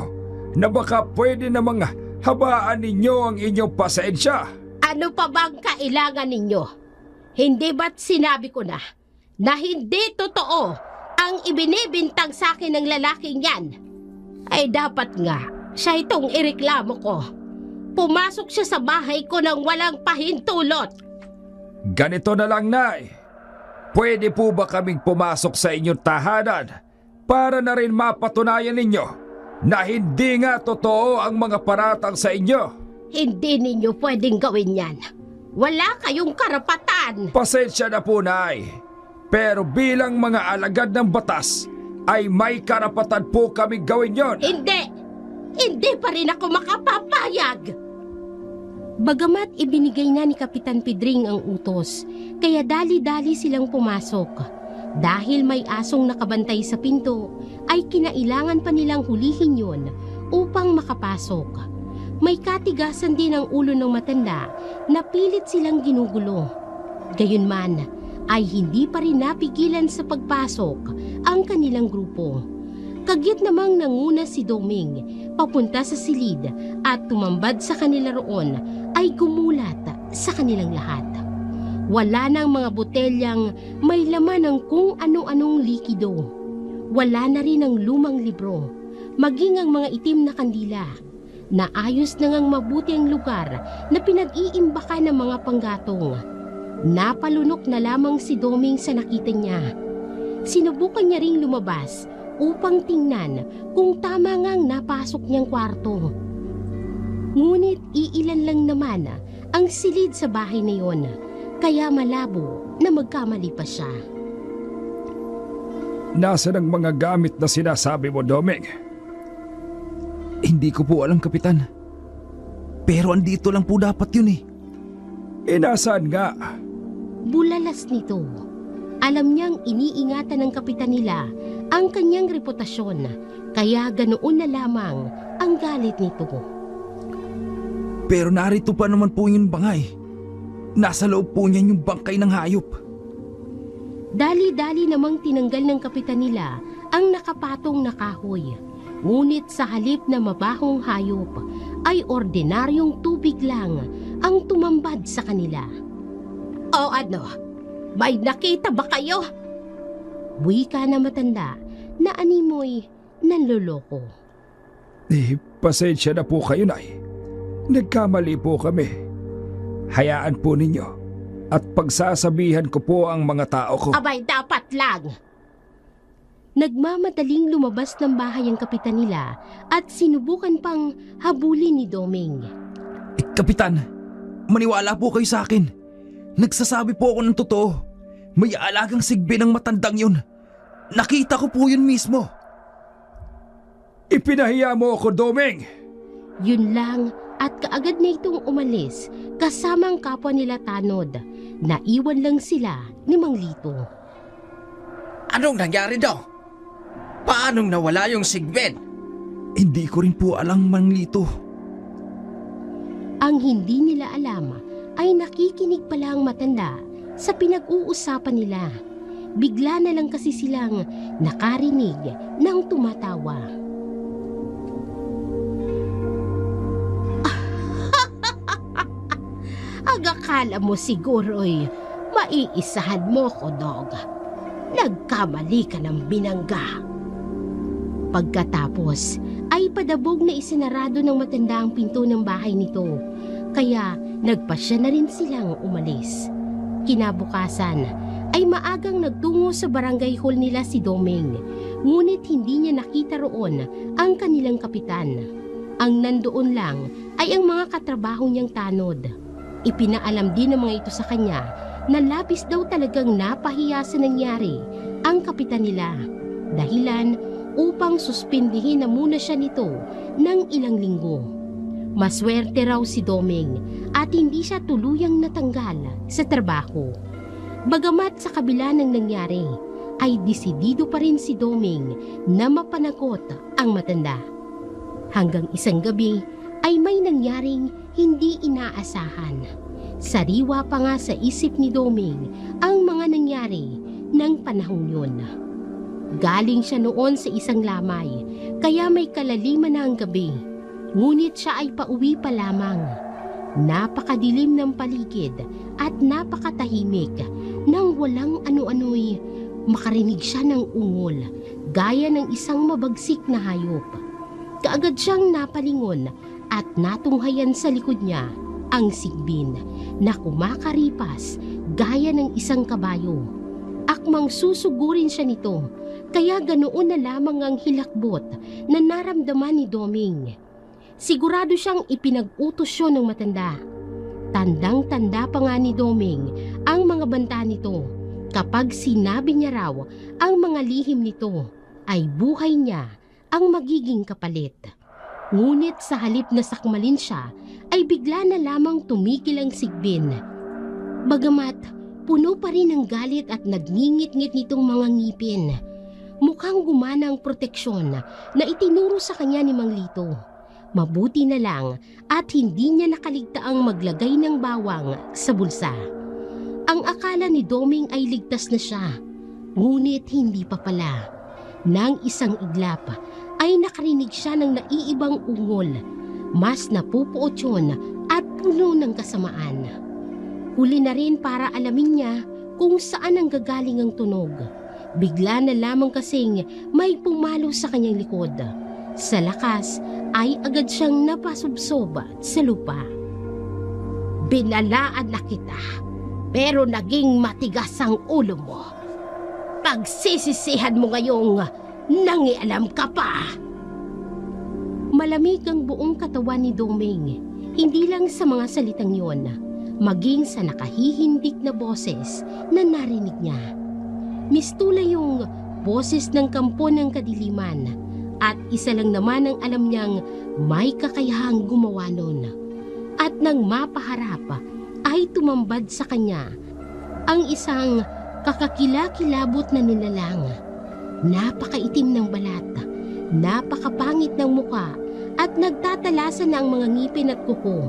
na baka pwede namang habaan ninyo ang inyong pasensya. Ano pa bang kailangan ninyo? Hindi ba't sinabi ko na hindi totoo ang ibinibintang sa akin ng lalaking yan? Ay dapat nga siya itong ireklamo ko. Pumasok siya sa bahay ko nang walang pahintulot. Ganito na lang, Nay. Pwede po ba kaming pumasok sa inyong tahanan para na rin mapatunayan ninyo na hindi nga totoo ang mga paratang sa inyo? Hindi ninyo pwedeng gawin yan. Wala kayong karapatan. Pasensya na po, Nay. Pero bilang mga alagad ng batas, ay may karapatan po kaming gawin yon. Hindi! Hindi pa rin ako makapapayag! Bagamat ibinigay na ni Kapitan Pedring ang utos, kaya dali-dali silang pumasok. Dahil may asong nakabantay sa pinto, ay kinailangan pa nilang hulihin yon upang makapasok. May katigasan din ang ulo ng matanda na pilit silang ginugulo. Gayunman, ay hindi pa rin napigilan sa pagpasok ang kanilang grupo. Kagyat namang nanguna si Doming papunta sa silid at tumambad sa kanila roon ay gumulat sa kanilang lahat. Wala nang mga botelyang may laman ng kung ano-anong likido. Wala na rin ang lumang libro, maging ang mga itim na kandila. Naayos na ngang mabuti ang lugar na pinag-iimbakan ng mga panggatong. Napalunok na lamang si Doming sa nakita niya. Sinubukan niya ring lumabas upang tingnan kung tama ngang napasok niyang kwarto. Ngunit iilan lang naman ang silid sa bahay na yon, kaya malabo na magkamali pa siya. Nasaan ang mga gamit na sinasabi mo, Doming? Hindi ko po alam, Kapitan. Pero andito lang po dapat yun eh. Nasaan nga? Bulalas nito. Alam niyang iniingatan ng kapitan nila ang kanyang reputasyon, kaya ganoon na lamang ang galit nito. Pero narito pa naman po yung bangay. Nasa loob po niyan yung bangkay ng hayop. Dali-dali namang tinanggal ng kapitan nila ang nakapatong na kahoy. Ngunit sa halip na mabahong hayop, ay ordinaryong tubig lang ang tumambad sa kanila. O ano? May nakita ba kayo? Wika na matanda na animoy nanloloko. Pasensya na po kayo, Nay. Nagkamali po kami. Hayaan po ninyo at pagsasabihan ko po ang mga tao ko. Abay, dapat lang. Nagmamadaling lumabas ng bahay ang kapitan nila at sinubukan pang habulin ni Doming. Kapitan, maniwala po kayo sa akin. Nagsasabi po ako ng totoo. May alagang sigbi ng matandang yun. Nakita ko po yun mismo. Ipinahiya mo ako, Doming! Yun lang at kaagad na itong umalis kasama ang kapwa nila Tanod. Naiwan lang sila ni Mang Lito. Anong nangyari daw? Paanong nawala yung sigbin? Hindi ko rin po alam, Mang Lito. Ang hindi nila alam ay nakikinig pala ang matanda sa pinag-uusapan nila. Bigla na lang kasi silang nakarinig ng tumatawa. Agakala mo siguro'y maiisahan mo ko, Dog. Nagkamali ka ng binangga. Pagkatapos ay padabog na isinarado ng matanda ang pinto ng bahay nito. Kaya nagpasya na rin silang umalis. Kinabukasan ay maagang nagtungo sa barangay hall nila si Doming. Ngunit hindi niya nakita roon ang kanilang kapitan. Ang nandoon lang ay ang mga katrabaho niyang Tanod. Ipinaalam din ng mga ito sa kanya na labis daw talagang napahiya sa nangyari ang kapitan nila. Dahilan upang suspindihin na muna siya nito ng ilang linggo. Maswerte raw si Doming at hindi siya tuluyang natanggal sa trabaho. Bagamat sa kabila ng nangyari, ay desidido pa rin si Doming na mapanagot ang matanda. Hanggang isang gabi ay may nangyaring hindi inaasahan. Sariwa pa nga sa isip ni Doming ang mga nangyari ng panahong yun. Galing siya noon sa isang lamay, kaya may kalaliman na ang gabi. Ngunit siya ay pauwi pa lamang. Napakadilim ng paligid at napakatahimik nang walang ano-ano'y makarinig siya ng ungol, gaya ng isang mabagsik na hayop. Kaagad siyang napalingon at natunghayan sa likod niya ang sigbin na kumakaripas gaya ng isang kabayo. Akmang susugurin siya nito, kaya ganoon na lamang ang hilakbot na naramdaman ni Doming. Sigurado siyang ipinag-utos siya ng matanda. Tandang-tanda pa nga ni Doming ang mga banta nito. Kapag sinabi niya raw ang mga lihim nito, ay buhay niya ang magiging kapalit. Ngunit sa halip na sakmalin siya, ay bigla na lamang tumigil ang sigbin. Bagamat puno pa rin ng galit at nagngingit-ngit nitong mga ngipin, mukhang gumana ang proteksyon na itinuro sa kanya ni Mang Lito. Mabuti na lang at hindi niya nakaligtaang maglagay ng bawang sa bulsa. Ang akala ni Doming ay ligtas na siya, ngunit hindi pa pala. Nang isang iglap ay nakarinig siya ng naiibang ungol. Mas napupuot yun at puno ng kasamaan. Huli na rin para alamin niya kung saan ang gagaling ang tunog. Bigla na lamang kasing may pumalo sa kanyang likod. Sa lakas ay agad siyang napasubsob sa lupa. Binalaan na kita, pero naging matigas ang ulo mo. Pagsisisihan mo ngayong nangialam ka pa. Malamig ang buong katawan ni Doming, hindi lang sa mga salitang yon, maging sa nakahihindik na boses na narinig niya. Mistula yung boses ng kampo ng kadiliman at isa lang naman ang alam niyang may kakayahang gumawa nun. At nang mapaharap ay tumambad sa kanya ang isang kakakilakilabot na nilalang. Napakaitim ng balat, napakapangit ng muka at nagtatalasan na ang mga ngipin at kuko.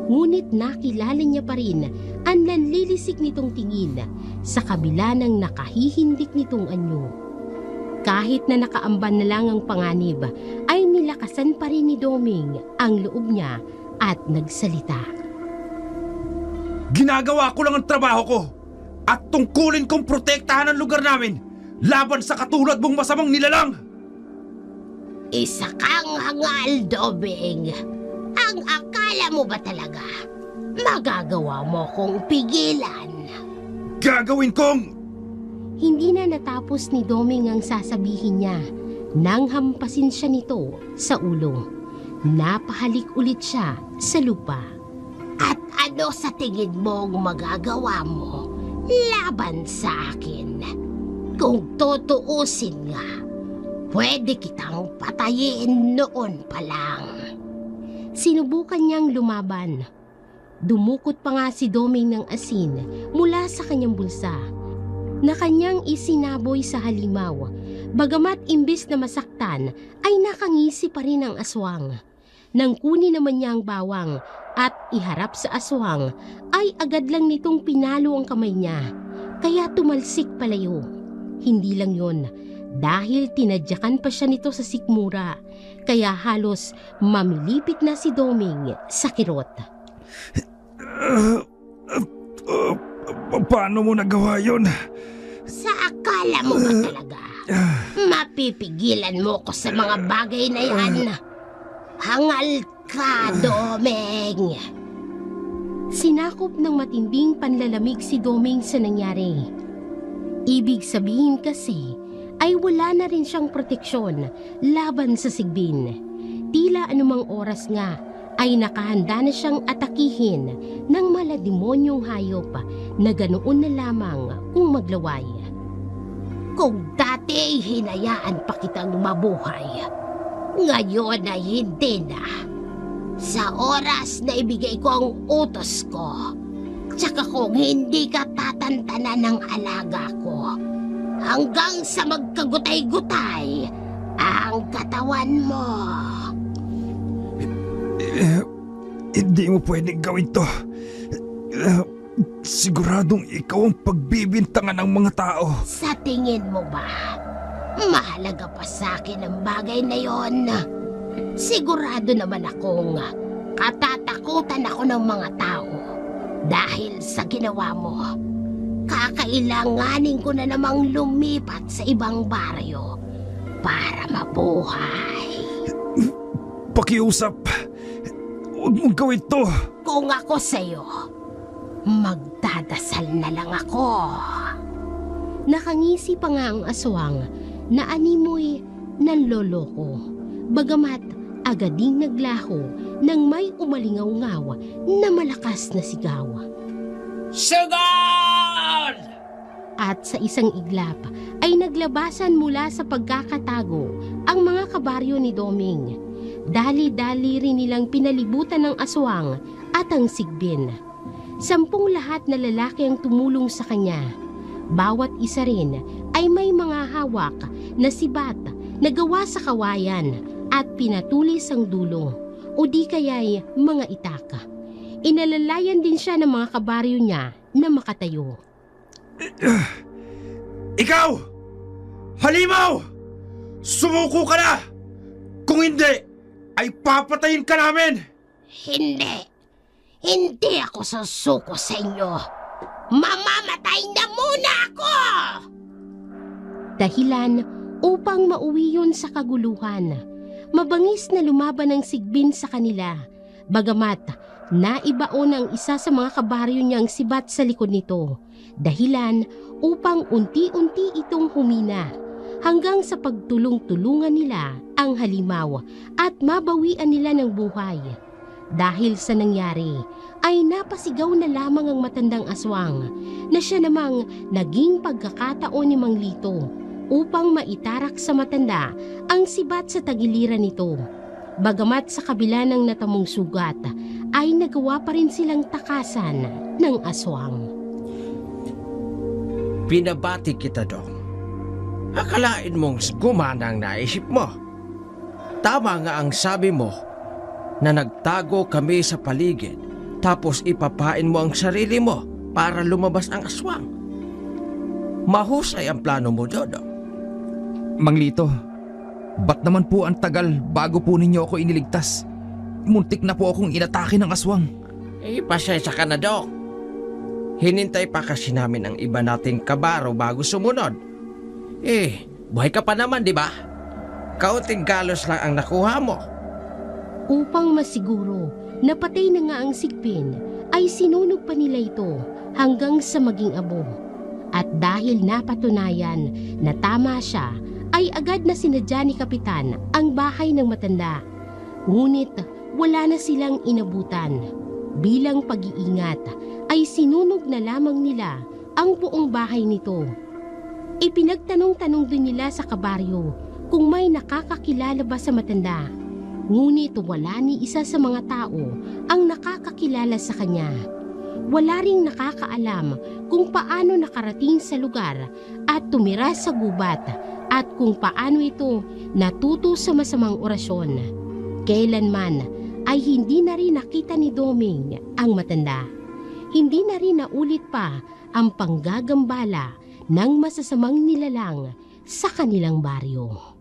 Ngunit nakilala niya pa rin ang nanlilisik nitong tingin sa kabila ng nakahihindik nitong anyo. Kahit na nakaamban na lang ang panganib, ay nilakasan pa rin ni Doming ang loob niya at nagsalita. Ginagawa ko lang ang trabaho ko at tungkulin kong protektahan ang lugar namin laban sa katulad mong masamang nilalang. Isa kang hangal, Doming. Ang akala mo ba talaga magagawa mo kong pigilan? Gagawin kong... Hindi na natapos ni Doming ang sasabihin niya nang hampasin siya nito sa ulo. Napahalik ulit siya sa lupa. At ano sa tingin mong magagawa mo laban sa akin? Kung tutuusin nga, pwede kitang patayin noon pa lang. Sinubukan niyang lumaban. Dumukot pa nga si Doming ng asin mula sa kanyang bulsa na kanyang isinaboy sa halimaw. Bagamat imbis na masaktan ay nakangisi pa rin ang aswang. Nang kunin naman niya ang bawang at iharap sa aswang ay agad lang nitong pinalo ang kamay niya. Kaya tumalsik palayo. Hindi lang yon, dahil tinadyakan pa siya nito sa sikmura. Kaya halos mamilipit na si Doming sa kirot. Paano mo nagawa yun? Sa akala mo ba talaga mapipigilan mo ko sa mga bagay na yan? Hangal ka, Doming! Sinakop ng matinding panlalamig si Doming sa nangyari. Ibig sabihin kasi ay wala na rin siyang proteksyon laban sa sigbin. Tila anumang oras nga ay nakahanda na siyang atakihin ng malademonyong hayop na ganoon na lamang kung maglaway. Kung dati hinayaan pa kitang mabuhay, ngayon ay hindi na. Sa oras na ibigay ko ang utos ko, tsaka kung hindi ka tatantanan ng alaga ko, hanggang sa magkagutay-gutay ang katawan mo. Hindi mo pwedeng gawin to. Siguradong ikaw ang pagbibintangan ng mga tao. Sa tingin mo ba, mahalaga pa sa akin ang bagay na yon? Sigurado naman akong katatakutan ako ng mga tao dahil sa ginawa mo. Kakailanganin ko na namang lumipat sa ibang baryo para mabuhay. Pakiusap. Huwag mong gawin to. Kung ako sa'yo, magdadasal na lang ako. Nakangisi pa nga ang aswang na animoy nanloloko. Bagamat agading naglaho nang may umalingaw-ngaw na malakas na sigaw. Sugod! At sa isang iglap ay naglabasan mula sa pagkakatago ang mga kabaryo ni Doming. Dali-dali rin nilang pinalibutan ng aswang at ang sigbin. 10 lahat na lalaki ang tumulong sa kanya. Bawat isa rin ay may mga hawak na sibat na gawa sa kawayan at pinatulis ang dulo o di kaya'y mga itak. Inalalayan din siya ng mga kabaryo niya na makatayo. Ikaw! Halimaw! Sumuko ka na! Kung hindi, ay papatayin ka namin! Hindi! Hindi ako susuko sa inyo! Mamamatay na muna ako! Dahilan upang mauwi yun sa kaguluhan. Mabangis na lumaban ang sigbin sa kanila. Bagamat naibaon ang isa sa mga kabaryo niyang sibat sa likod nito. Dahilan upang unti-unti itong humina. Hanggang sa pagtulong-tulungan nila ang halimaw at mabawian nila ng buhay. Dahil sa nangyari, ay napasigaw na lamang ang matandang aswang na siya namang naging pagkakataon ni Mang Lito upang maitarak sa matanda ang sibat sa tagiliran nito. Bagamat sa kabila ng natamong sugat, ay nagawa pa rin silang takasan ng aswang. Binabati kita, Dong. Akalain mong gumana ang naisip mo. Tama nga ang sabi mo na nagtago kami sa paligid tapos ipapain mo ang sarili mo para lumabas ang aswang. Mahusay ang plano mo, Dodo. Mang Lito, ba't naman po ang tagal bago po ninyo ako iniligtas? Muntik na po akong inatake ng aswang. Pasensya ka na, Dong. Hinintay pa kasi namin ang iba nating kabaro bago sumunod. Buhay ka pa naman, di ba? Kaunting galos lang ang nakuha mo. Upang masiguro na patay na nga ang sigbin, ay sinunog pa nila ito hanggang sa maging abo. At dahil napatunayan na tama siya, ay agad na sinadya ni Kapitan ang bahay ng matanda. Ngunit wala na silang inabutan. Bilang pag-iingat ay sinunog na lamang nila ang buong bahay nito. Ipinagtanong-tanong din nila sa kabaryo kung may nakakakilala ba sa matanda. Ngunit wala ni isa sa mga tao ang nakakakilala sa kanya. Wala ring nakakaalam kung paano nakarating sa lugar at tumira sa gubat at kung paano ito natuto sa masamang orasyon. Kailanman ay hindi na rin nakita ni Doming ang matanda. Hindi na rin naulit pa ang panggagambala ng masasamang nilalang sa kanilang baryo.